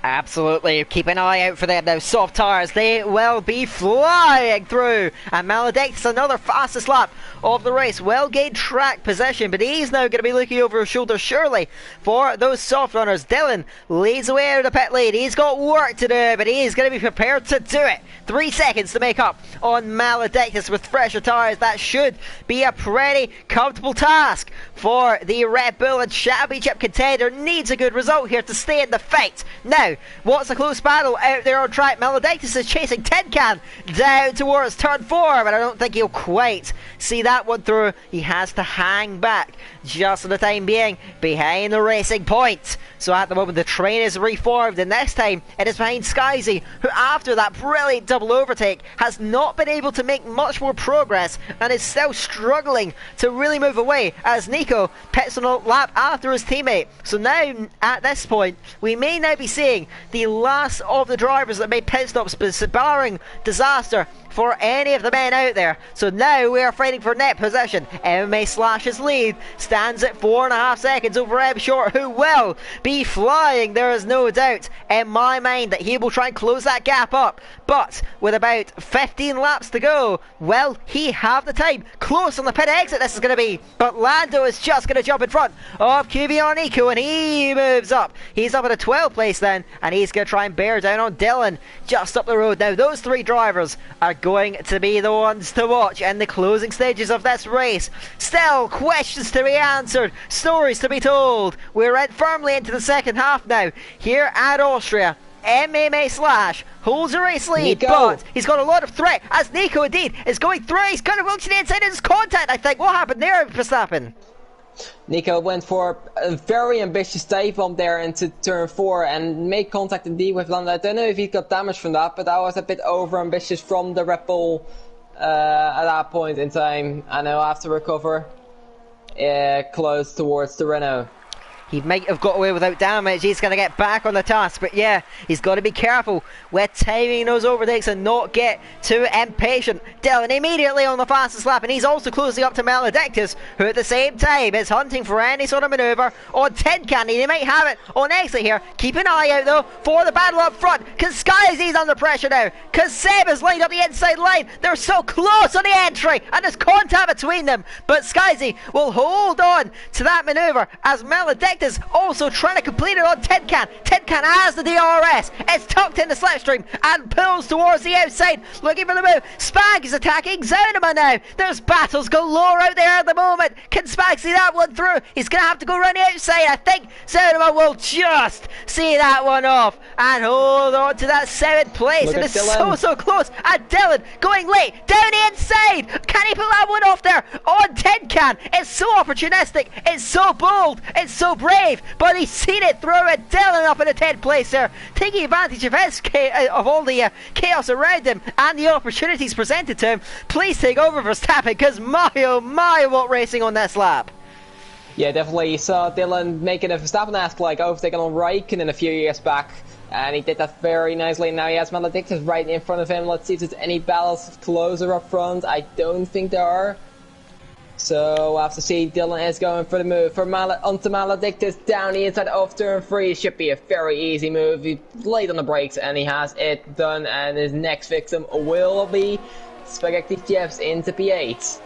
Absolutely, keep an eye out for them now. Soft tyres, they will be flying through. And Maledictus, another fastest lap of the race. Well gained track position, but he's now going to be looking over his shoulder surely for those soft runners. Dylan leads away out of the pit lane. He's got work to do, but he's going to be prepared to do it. 3 seconds to make up on Maledictus with fresher tyres. That should be a pretty comfortable task for the Red Bull and Championship contender. Needs a good result here to stay in the fight. Now, what's a close battle out there on track? Maledictus is chasing Tin Can down towards turn 4, but I don't think he'll quite see that one through. He has to hang back just for the time being behind the racing point. So at the moment the train is reformed, and this time it is behind Skyzy, who after that brilliant double overtake has not been able to make much more progress and is still struggling to really move away as Nico pits on a lap after his teammate. So now at this point we may now be seeing the last of the drivers that made pit stops, barring disaster for any of the men out there. So now we are fighting for net possession. MMA Slash's lead stands at 4.5 seconds over M Short, who will be flying. There is no doubt in my mind that he will try and close that gap up. But with about 15 laps to go, will he have the time? Close on the pit exit this is going to be. But Lando is just going to jump in front of QBR Nico, and he moves up. He's up at a 12th place then, and he's going to try and bear down on Dylan just up the road. Now those 3 drivers are going to be the ones to watch in the closing stages of this race. Still questions to be answered, stories to be told. We're firmly into the second half now here at Austria. MMA Slash holds a race lead, Nico. but he's got a lot of threat as Nico indeed is going through. He's kind of looking to the inside of his contact, I think. What happened there, Verstappen? Nico went for a very ambitious dive bomb there into turn 4 and made contact indeed with Lando. I don't know if he got damage from that, but that was a bit over ambitious from the Red Bull at that point in time. And he'll have to recover close towards the Renault. He might have got away without damage. He's going to get back on the task. But yeah, he's got to be careful with timing those overtakes and not get too impatient. Dylan immediately on the fastest lap. And he's also closing up to Maledictus, who at the same time is hunting for any sort of manoeuvre on Tin Candy. They might have it on exit here. Keep an eye out though for the battle up front. Because Skyzy's under pressure now. Because Seb has lined up the inside line. They're so close on the entry. And there's contact between them. But Skyzy will hold on to that manoeuvre as Maledictus is also trying to complete it on Tin Can. Tin Can has the DRS. It's tucked in the slipstream and pulls towards the outside, looking for the move. Spag is attacking Zonema now. There's battles galore out there at the moment. Can Spag see that one through? He's going to have to go around the outside. I think Zonema will just see that one off and hold on to that 7th place. Look it is so close. And Dylan going late down the inside. Can he pull that one off there on Tin Can? It's so opportunistic. It's so bold. It's so brave. But he's seen it through and Dylan up in the 10th place there, taking advantage of of all the chaos around him and the opportunities presented to him. Please take over Verstappen, because my oh my, what racing on this lap. Yeah, definitely. You saw Dylan making a Verstappen-esque like overtaken on Raikkonen a few years back, and he did that very nicely. Now he has Maledictus right in front of him. Let's see if there's any battles closer up front. I don't think there are. So we'll have to see. Dylan is going for the move for onto Maledictus down the inside of turn 3. Should be a very easy move. He's late on the brakes and he has it done, and his next victim will be Spaghetti Jeffs into P8.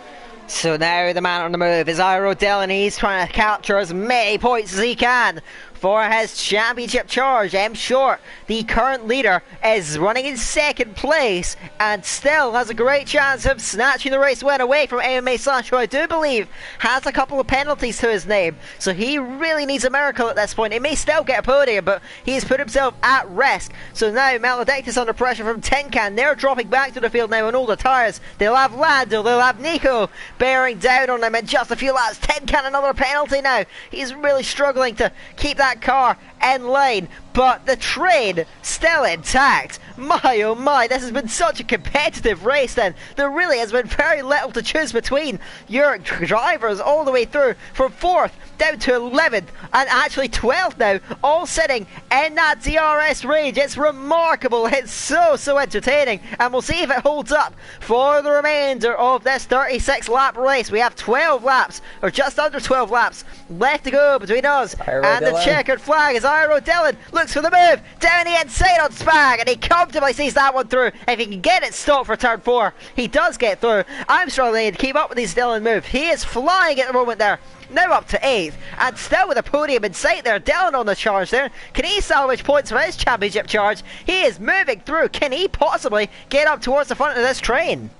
So now the man on the move is Iro Dylan. He's trying to capture as many points as he can for his championship charge. M. Short, the current leader, is running in 2nd place and still has a great chance of snatching the race win away from MMA Slash, who I do believe has a couple of penalties to his name. So he really needs a miracle at this point. He may still get a podium, but he's put himself at risk. So now Maledictus under pressure from Tin Can. They're dropping back to the field now on all the tyres. They'll have Lando, they'll have Nico bearing down on them in just a few laps. Tin Can another penalty now. He's really struggling to keep that car in line, but the train still intact. My oh my, this has been such a competitive race then. There really has been very little to choose between your drivers all the way through, from 4th down to 11th and actually 12th now, all sitting in that DRS range. It's remarkable. It's so entertaining, and we'll see if it holds up for the remainder of this 36 lap race. We have 12 laps, or just under 12 laps left to go between us and the checkered flag as Iro Dylan looks for the move down the inside on Spag, and he comfortably sees that one through. If he can get it stopped for turn 4, he does get through. I'm struggling to keep up with his Dylan move. He is flying at the moment there. Now up to 8th, and still with a podium in sight there. Dylan on the charge there. Can he salvage points for his championship charge? He is moving through. Can he possibly get up towards the front of this train?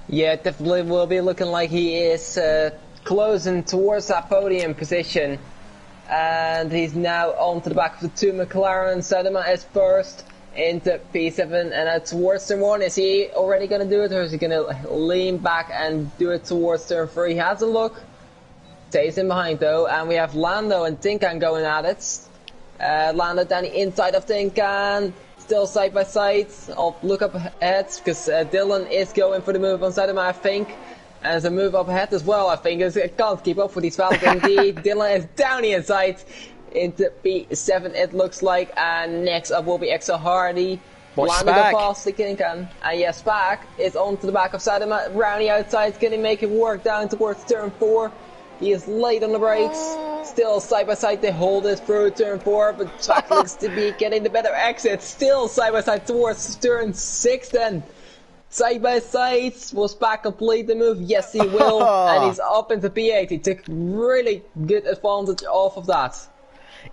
Yeah, definitely will be looking like he is closing towards that podium position. And he's now on to the back of the 2 McLaren. Sedema is first into P7, and towards turn 1. Is he already going to do it, or is he going to lean back and do it towards turn 3? He has a look. Stays in behind though, and we have Lando and Tin Can going at it. Lando down the inside of Tin Can, still side by side. I'll look up ahead because Dylan is going for the move on Sedema, I think. And there's a move up ahead as well, I think. It can't keep up with these fellas indeed. Dylan is down the inside into P7, it looks like. And next up will be Axel Hardy. Lando go past the Tin Can. And yes, Spag is on to the back of Sedema. Round the outside, can he make it work down towards turn 4? He is late on the brakes. Still side by side, they hold it through turn 4, but Spag looks to be getting the better exit. Still side by side towards turn 6 then. Side by side, will Spag complete the move? Yes, he will. And he's up into P8. He took really good advantage off of that.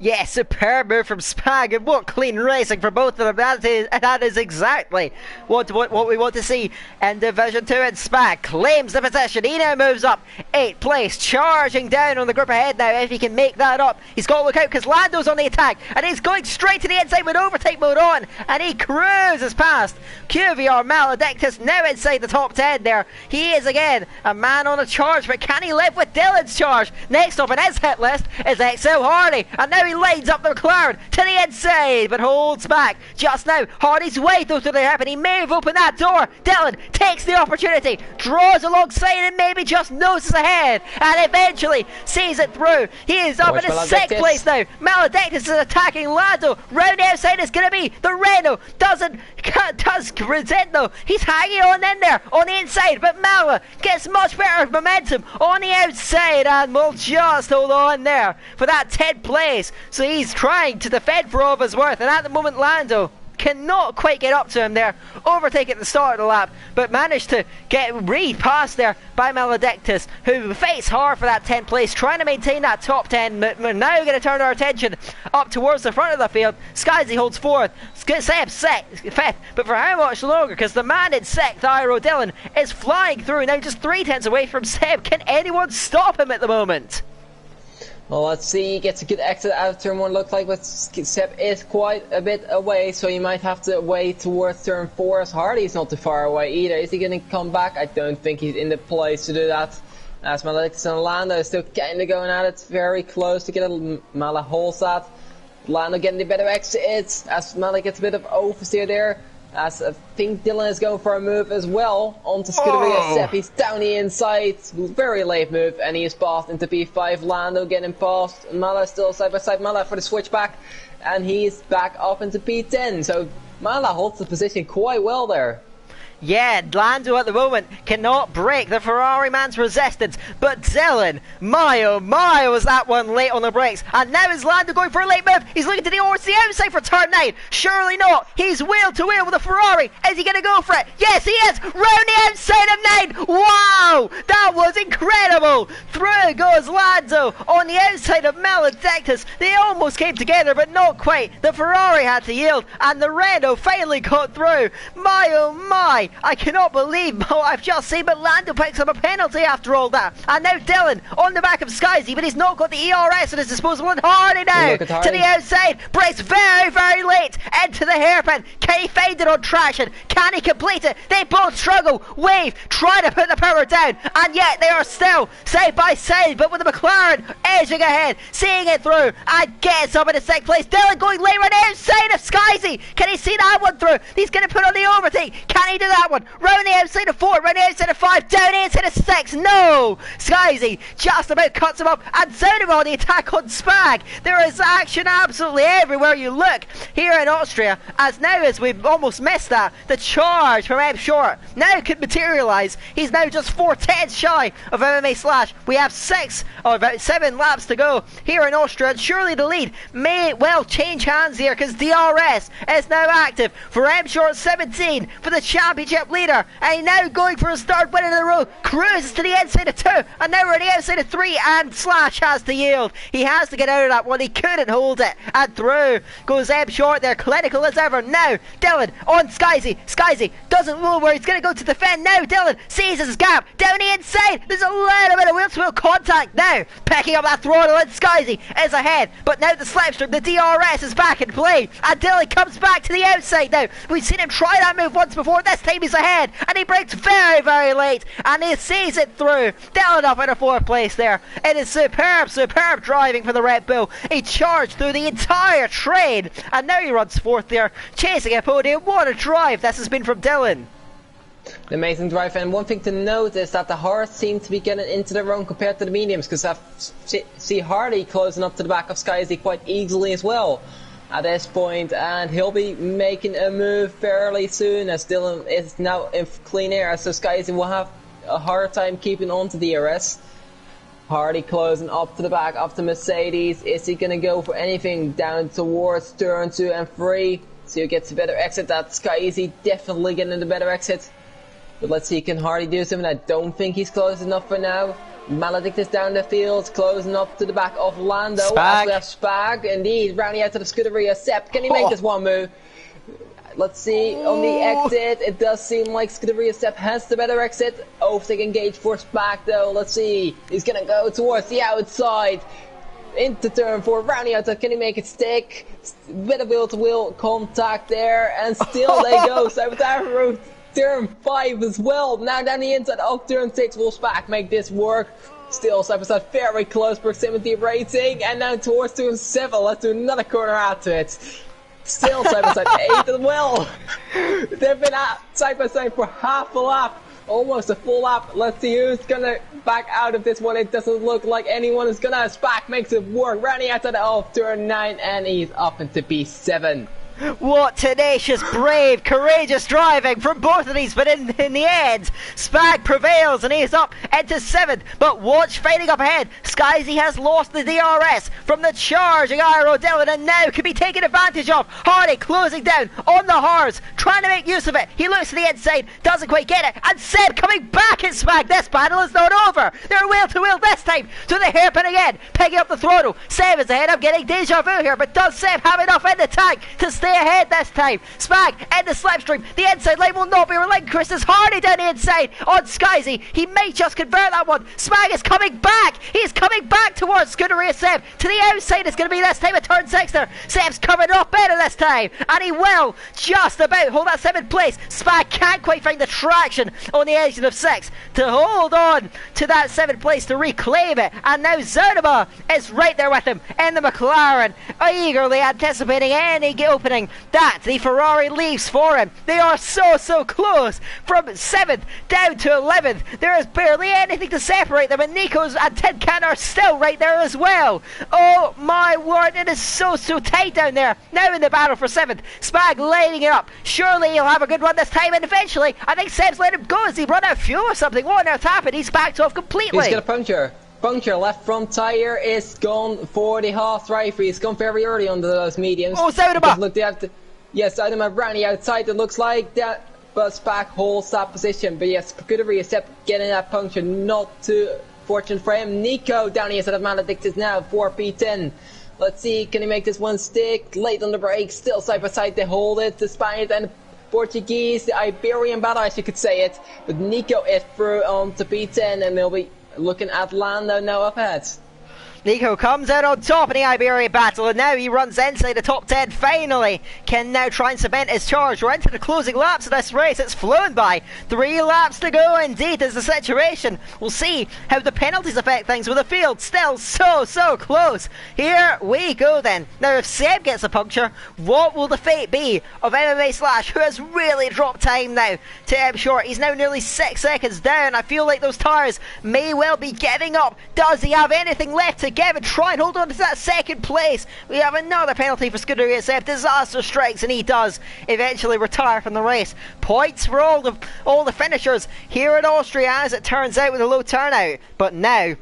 Yeah, superb move from Spag, and what clean racing for both of them. That is exactly what we want to see in Division 2. And Spag claims the position. He now moves up 8th place, charging down on the group ahead now. If he can make that up, he's got to look out because Lando's on the attack, and he's going straight to the inside with overtake mode on, and he cruises past QVR Maledictus, now inside the top 10 there. He is again a man on a charge, but can he live with Dylan's charge? Next up on his hit list is XL Hardy, and now he lines up the McLaren to the inside, but holds back. Just now, Hardy's way through to the happen. He may have opened that door. Dylan takes the opportunity, draws alongside and maybe just noses ahead, and eventually sees it through. He is up in the 6th place now. Maledictus is attacking Lando. Round the outside is going to be the Renault. Does resent though. He's hanging on in there on the inside, but Mala gets much better momentum on the outside and will just hold on there for that 10th place. So he's trying to defend for all of his worth, and at the moment Lando cannot quite get up to him there, overtake at the start of the lap, but managed to get past there by Maledictus, who fights hard for that 10th place, trying to maintain that top 10. But we're now going to turn our attention up towards the front of the field. Skyzy holds 4th, Seb 5th, but for how much longer? Because the man in 6th, Iro Dillon, is flying through, now just 3/10 away from Seb. Can anyone stop him at the moment? Well, let's see, he gets a good exit out of turn 1, looks like, but Seb is quite a bit away, so you might have to wait towards turn 4, as Hardy's not too far away either. Is he going to come back? I don't think he's in the place to do that. As Maledictus and Lando is still kind of going at it, very close to get a Mala holds that. Lando getting the better exit, as Mala gets a bit of oversteer there. As I think Dylan is going for a move as well onto Scuderia Seb. He's down the inside, very late move, and he is passed into P5. Lando getting past, Mala still side by side. Mala for the switchback, and he's back up into P10. So Mala holds the position quite well there. Yeah, Lando at the moment cannot break the Ferrari man's resistance, but Dylan, my oh my, was that one late on the brakes, and now is Lando going for a late move. He's looking towards the outside for turn 9. Surely not. He's wheel to wheel with a Ferrari. Is he going to go for it? Yes, he is. Round the outside of 9. Wow, that was incredible. Through goes Lando on the outside of Maledictus. They almost came together, but not quite. The Ferrari had to yield, and the Renault finally got through. My oh my, I cannot believe what I've just seen, but Lando picks up a penalty after all that. And now Dylan on the back of Skyzy, but he's not got the ERS at his disposal. And Hardy now to the outside, breaks very, very late into the hairpin. Can he find it on traction? Can he complete it? They both struggle. Wave trying to put the power down, and yet they are still side by side, but with the McLaren edging ahead, seeing it through, and gets up in the 6th place. Dylan going late right outside of Skyzy. Can he see that one through? He's going to put on the overtake. Can he do that one? Round the outside of 4, round the outside of 5, down the inside of 6. No! Skyzy just about cuts him up, and Zaunim on the attack on Spag. There is action absolutely everywhere you look here in Austria, as now as we've almost missed that, the charge from M Short now could materialise. He's now just 4/10 shy of MMA Slash. We have 6 or about 7 laps to go here in Austria, and surely the lead may well change hands here, because DRS is now active for M Short 17 for the championship leader, and now going for his 3rd win in a row. Cruises to the inside of 2, and now we're on the outside of 3, and Slash has to yield. He has to get out of that one. He couldn't hold it, and through goes M Short there, clinical as ever. Now Dylan on Skyzy. Skyzy doesn't know where he's going to go to defend. Now Dylan seizes his gap down the inside. There's a little bit of wheel-to-wheel contact now, picking up that throttle, and Skyzy is ahead, but now the slipstream, the DRS is back in play, and Dylan comes back to the outside now. We've seen him try that move once before. This time he's ahead, and he breaks very, very late, and he sees it through. Dylan up in a 4th place there. It is superb, superb driving for the Red Bull. He charged through the entire train, and now he runs 4th there, chasing a podium. What a drive this has been from Dylan. An amazing drive, and one thing to note is that the hards seem to be getting into their own compared to the mediums, because I see Hardy closing up to the back of Skyzy quite easily as well at this point, and he'll be making a move fairly soon, as Dylan is now in clean air, so Skyzy will have a hard time keeping on to DRS. Hardy closing up to the back of the Mercedes. Is he going to go for anything down towards turn 2 and 3? So he gets a better exit. That Skyzy definitely getting the better exit. But let's see, can Hardy do something? I don't think he's close enough for now. Maledictus down the field, closing up to the back of Lando. Spag. As we have Spag, indeed, rounding out to the Scuderia Seb. Can he make this one move? Let's see, on the exit, it does seem like Scuderia Seb has the better exit. Overtake engaged for Spag though, let's see. He's gonna go towards the outside. Into turn 4, rounding out, can he make it stick? Bit of wheel-to-wheel contact there, and still they go. So with that route, turn 5 as well. Now down the inside of turn 6, will Spag make this work? Still side by side, very close proximity rating, and now towards 2-7. Let's do another corner out to it. Still side by side, 8 as well. They've been side by side for half a lap, almost a full lap. Let's see who's gonna back out of this one. It doesn't look like anyone is gonna. Spack makes it work, running outside of turn 9, and he's up into P7. What tenacious, brave, courageous driving from both of these, but in the end, Spag prevails and he's up into 7th. But watch fading up ahead. Skyzy has lost the DRS from the charging Iro Dillon and now can be taken advantage of. Hardy closing down on the Hars, trying to make use of it. He looks to the inside, doesn't quite get it. And Seb coming back at Spag. This battle is not over. They're wheel to wheel this time. So the hairpin again, picking up the throttle. Seb is ahead. I'm getting deja vu here, but does Seb have enough in the tank to stay ahead this time? Spag in the slipstream. The inside line will not be relinquished as Hardy down the inside on Skyzy. He may just convert that one. Spag is coming back. He's coming back towards Scuderia Seb. To the outside it's going to be this time a turn 6 there. Seb's coming up better this time, and he will just about hold that 7th place. Spag can't quite find the traction on the exit of 6 to hold on to that 7th place to reclaim it, and now Zernema is right there with him in the McLaren, eagerly anticipating any opening that the Ferrari leaves for him. They are so close from 7th down to 11th. There is barely anything to separate them, and Nico's and Tin Can are still right there as well. Oh my word, it is so tight down there. Now in the battle for 7th, Spag lighting it up. Surely he'll have a good run this time, and eventually I think Seb's let him go as he run out of fuel or something. What on earth happened? He's backed off completely. He's got a puncture. Left front tyre is gone for the Haas driver. He's gone very early under those mediums. Oh, Zaudema! Look, they have to. Yes, Zaudema round the outside. It looks like that, but Spag holds that position. But yes, Scuderia Seb getting that puncture. Not too fortunate for him. Nico down the inside of Maledictus now for P10. Let's see, can he make this one stick? Late on the brakes, still side by side. They hold it. The Spaniards and the Portuguese, the Iberian battle, as you could say it. But Nico is through onto P10, and they'll be looking at Lando now up ahead. Nico comes out on top in the Iberian battle, and now he runs inside the top 10 finally. Can now try and cement his charge. We're into the closing laps of this race. It's flown by. 3 laps to go indeed is the situation. We'll see how the penalties affect things with the field still so close. Here we go then. Now if Seb gets a puncture, what will the fate be of MMA Slash, who has really dropped time now to M Short? He's now nearly 6 seconds down. I feel like those tyres may well be giving up. Does he have anything left to give and try and hold on to that 2nd place? We have another penalty for Scuderia Seb. Disaster strikes, and he does eventually retire from the race. Points for all the finishers here in Austria, as it turns out, with a low turnout. But now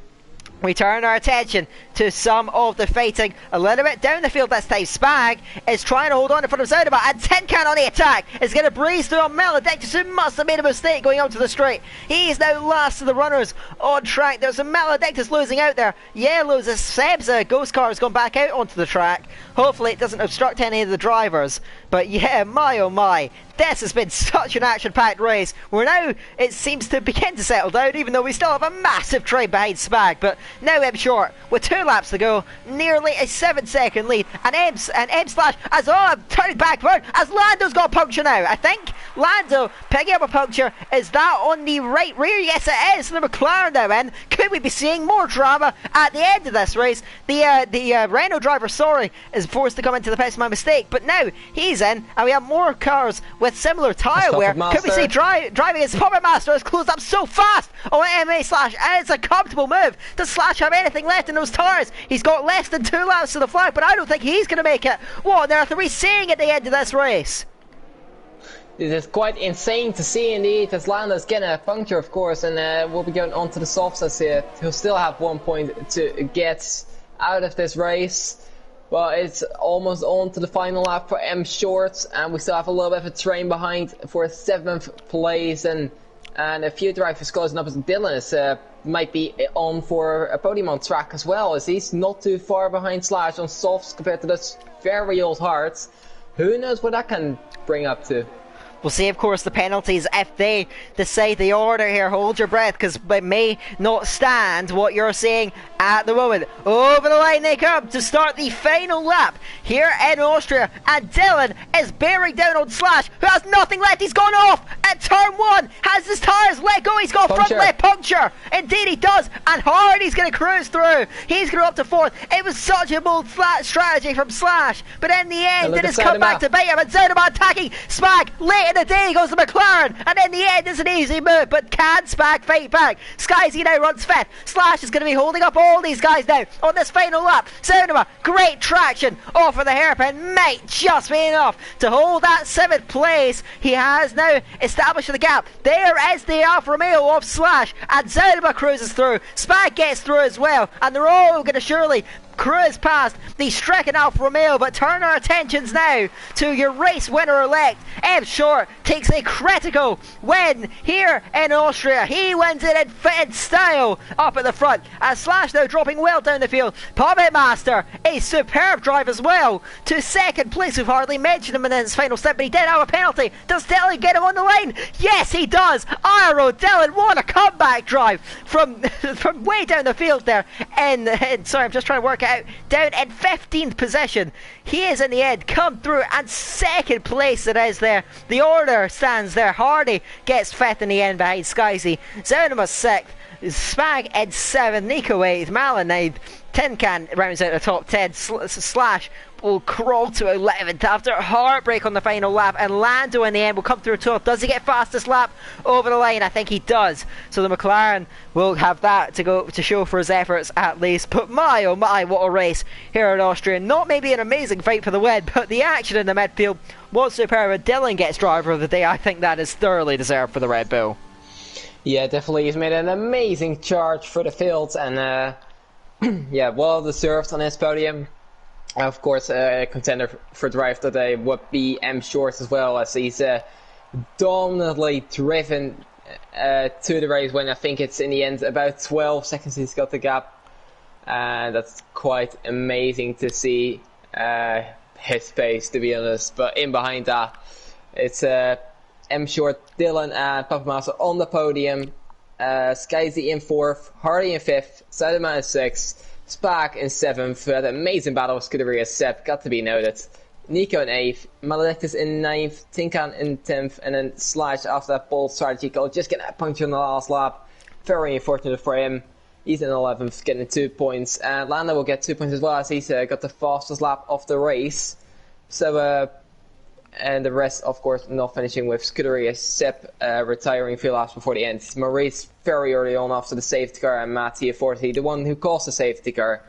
we turn our attention to some of the fighting a little bit down the field this time. Spag is trying to hold on in front of Zaudema, and Tin Can on the attack is going to breeze through on Maledictus, who must have made a mistake going onto the straight. He's now last of the runners on track. There's a Maledictus losing out there. Yellows as Seb's ghost car has gone back out onto the track. Hopefully it doesn't obstruct any of the drivers. But yeah, my oh my, this has been such an action-packed race, where now it seems to begin to settle down, even though we still have a massive train behind Spag. But now M Short, with 2 laps to go, nearly a 7-second lead, and M Slash as turning backward as Lando's got a puncture now. I think Lando picking up a puncture. Is that on the right rear? Yes, it is. The McLaren now in. Could we be seeing more drama at the end of this race? The Renault driver, sorry, is forced to come into the pits. My mistake. But now he's in, and we have more cars with similar tyre wear. Could we see driving as Puppet Master has closed up so fast on MMA Slash, and it's a comfortable move. Does Slash have anything left in those tyres? He's got less than 2 laps to the flag, but I don't think he's going to make it. What on earth are we seeing at the end of this race? This is quite insane to see indeed, as Lando's getting a puncture, of course, and we'll be going on to the softs here. He'll still have 1 point to get out of this race. But it's almost on to the final lap for M Short, and we still have a little bit of a train behind for 7th place, and a few drivers closing up as Dylan is might be on for a podium on track as well, as he's not too far behind Slash on softs compared to those very old hards. Who knows what that can bring up to? We'll see, of course, the penalties if they decide the order here. Hold your breath, because they may not stand what you're seeing at the moment. Over the line they come to start the final lap here in Austria. And Dylan is bearing down on Slash, who has nothing left. He's gone off at turn 1. Has his tyres let go. He's got front left puncture. Indeed he does. And Hardy's going to cruise through. He's going up to 4th. It was such a bold strategy from Slash. But in the end, it has come back to bite him. And Zoudema attacking Spag late in the day goes to McLaren, and in the end it's an easy move, but can Spag fight back? Skyzy now runs 5th. Slash is going to be holding up all these guys now on this final lap. Zoudema, great traction off of the hairpin, might just be enough to hold that 7th place. He has now established the gap. There is the Alfa Romeo of Slash, and Zoudema cruises through. Spag gets through as well, and they're all going to surely cruise past the stricken Alfa Romeo. But turn our attentions now to your race winner-elect. M. Short takes a critical win here in Austria. He wins it in fitted style up at the front, as Slash now dropping well down the field. Puppet Master, a superb drive as well to 2nd place. We've hardly mentioned him in his final step, but he did have a penalty. Does Dylan get him on the line? Yes, he does. Iro Dylan, what a comeback drive from from way down the field there. Sorry, I'm just trying to work out, down in 15th position. He is in the end come through, and 2nd place it is there. The order stands there. Hardy gets 5th in the end behind Skyzy. Zoudema 6th. Spag in 7th. Nico 8th. Malin 9th. Tin Can rounds out the top 10. Slash will crawl to 11th after a heartbreak on the final lap, and Lando in the end will come through 12th. Does he get fastest lap over the line? I think he does. So the McLaren will have that to go to show for his efforts at least. But my oh my, what a race here in Austria. Not maybe an amazing fight for the win, but the action in the midfield was superb. Dylan gets driver of the day. I think that is thoroughly deserved for the Red Bull. Yeah, definitely. He's made an amazing charge for the field, and yeah, well deserved on his podium. Of course, a contender for drive today would be M. Short as well, as he's dominantly driven to the race win. I think it's in the end about 12 seconds he's got the gap, and that's quite amazing to see his pace, to be honest. But in behind that, it's M. Short, Dylan and Papa Master on the podium, Skyzy in 4th, Hardy in 5th, Zoudema in 6th, Spag in 7th. That amazing battle with Scuderia Sepp, got to be noted. Nico in 8th, Maledictus in 9th, Tinkan in 10th, and then Slash after that bold strategy goal, just getting that puncture on the last lap. Very unfortunate for him. He's in 11th, getting 2 points. And Lando will get 2 points as well, as he's got the fastest lap of the race. So, and the rest, of course, not finishing with Scuderia Sepp retiring a few laps before the end. Maurice very early on after the safety car, and Mattia Forti, the one who caused the safety car,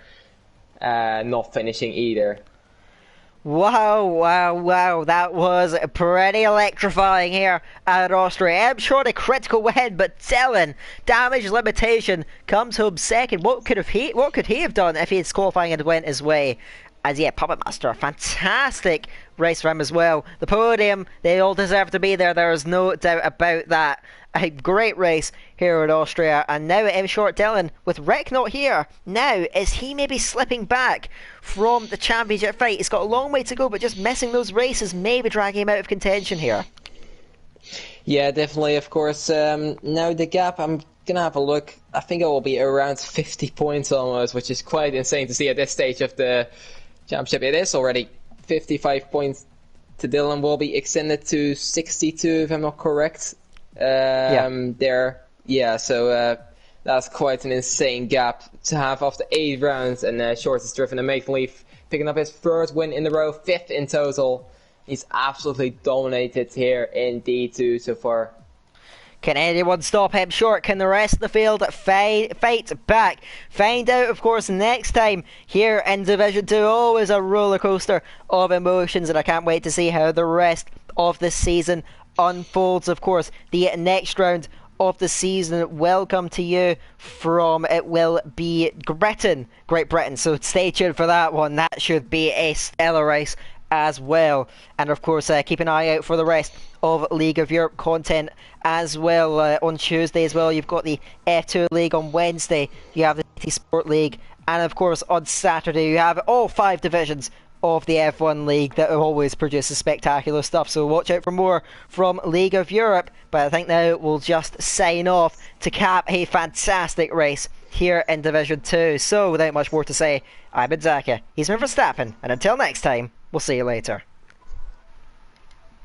not finishing either. Wow, wow, wow, that was pretty electrifying here at Austria. I'm sure a critical win, but Dylan, damage limitation, comes home 2nd. What could he have done if he had qualifying and went his way? As yeah, Puppet Master, a fantastic race for him as well. The podium, they all deserve to be there. There is no doubt about that. A great race here in Austria. And now M. Short Dylan, with Rick not here, now is he maybe slipping back from the championship fight? He's got a long way to go, but just missing those races maybe dragging him out of contention here. Yeah, definitely, of course. Now the gap, I'm going to have a look. I think it will be around 50 points almost, which is quite insane to see at this stage of the championship. It is already 55 points to Dylan, will be extended to 62 if I'm not correct. There, yeah. So that's quite an insane gap to have after 8 rounds. And Short is driven a Maple Leaf, picking up his 3rd win in a row, 5th in total. He's absolutely dominated here in D2 so far. Can anyone stop him Short? Can the rest of the field fight back? Find out, of course, next time here in Division 2. Always a roller coaster of emotions, and I can't wait to see how the rest of the season unfolds. Of course, the next round of the season will come to you from, it will be Great Britain. So stay tuned for that one. That should be a stellar race as well. And of course, keep an eye out for the rest of League of Europe content as well. On Tuesday as well, you've got the F2 League. On Wednesday, you have the City Sport League. And of course, on Saturday, you have all 5 divisions of the F1 League that always produces spectacular stuff. So watch out for more from League of Europe. But I think now we'll just sign off to cap a fantastic race here in Division 2. So without much more to say, I've been Zaka, he's been Verstappen, and until next time, we'll see you later.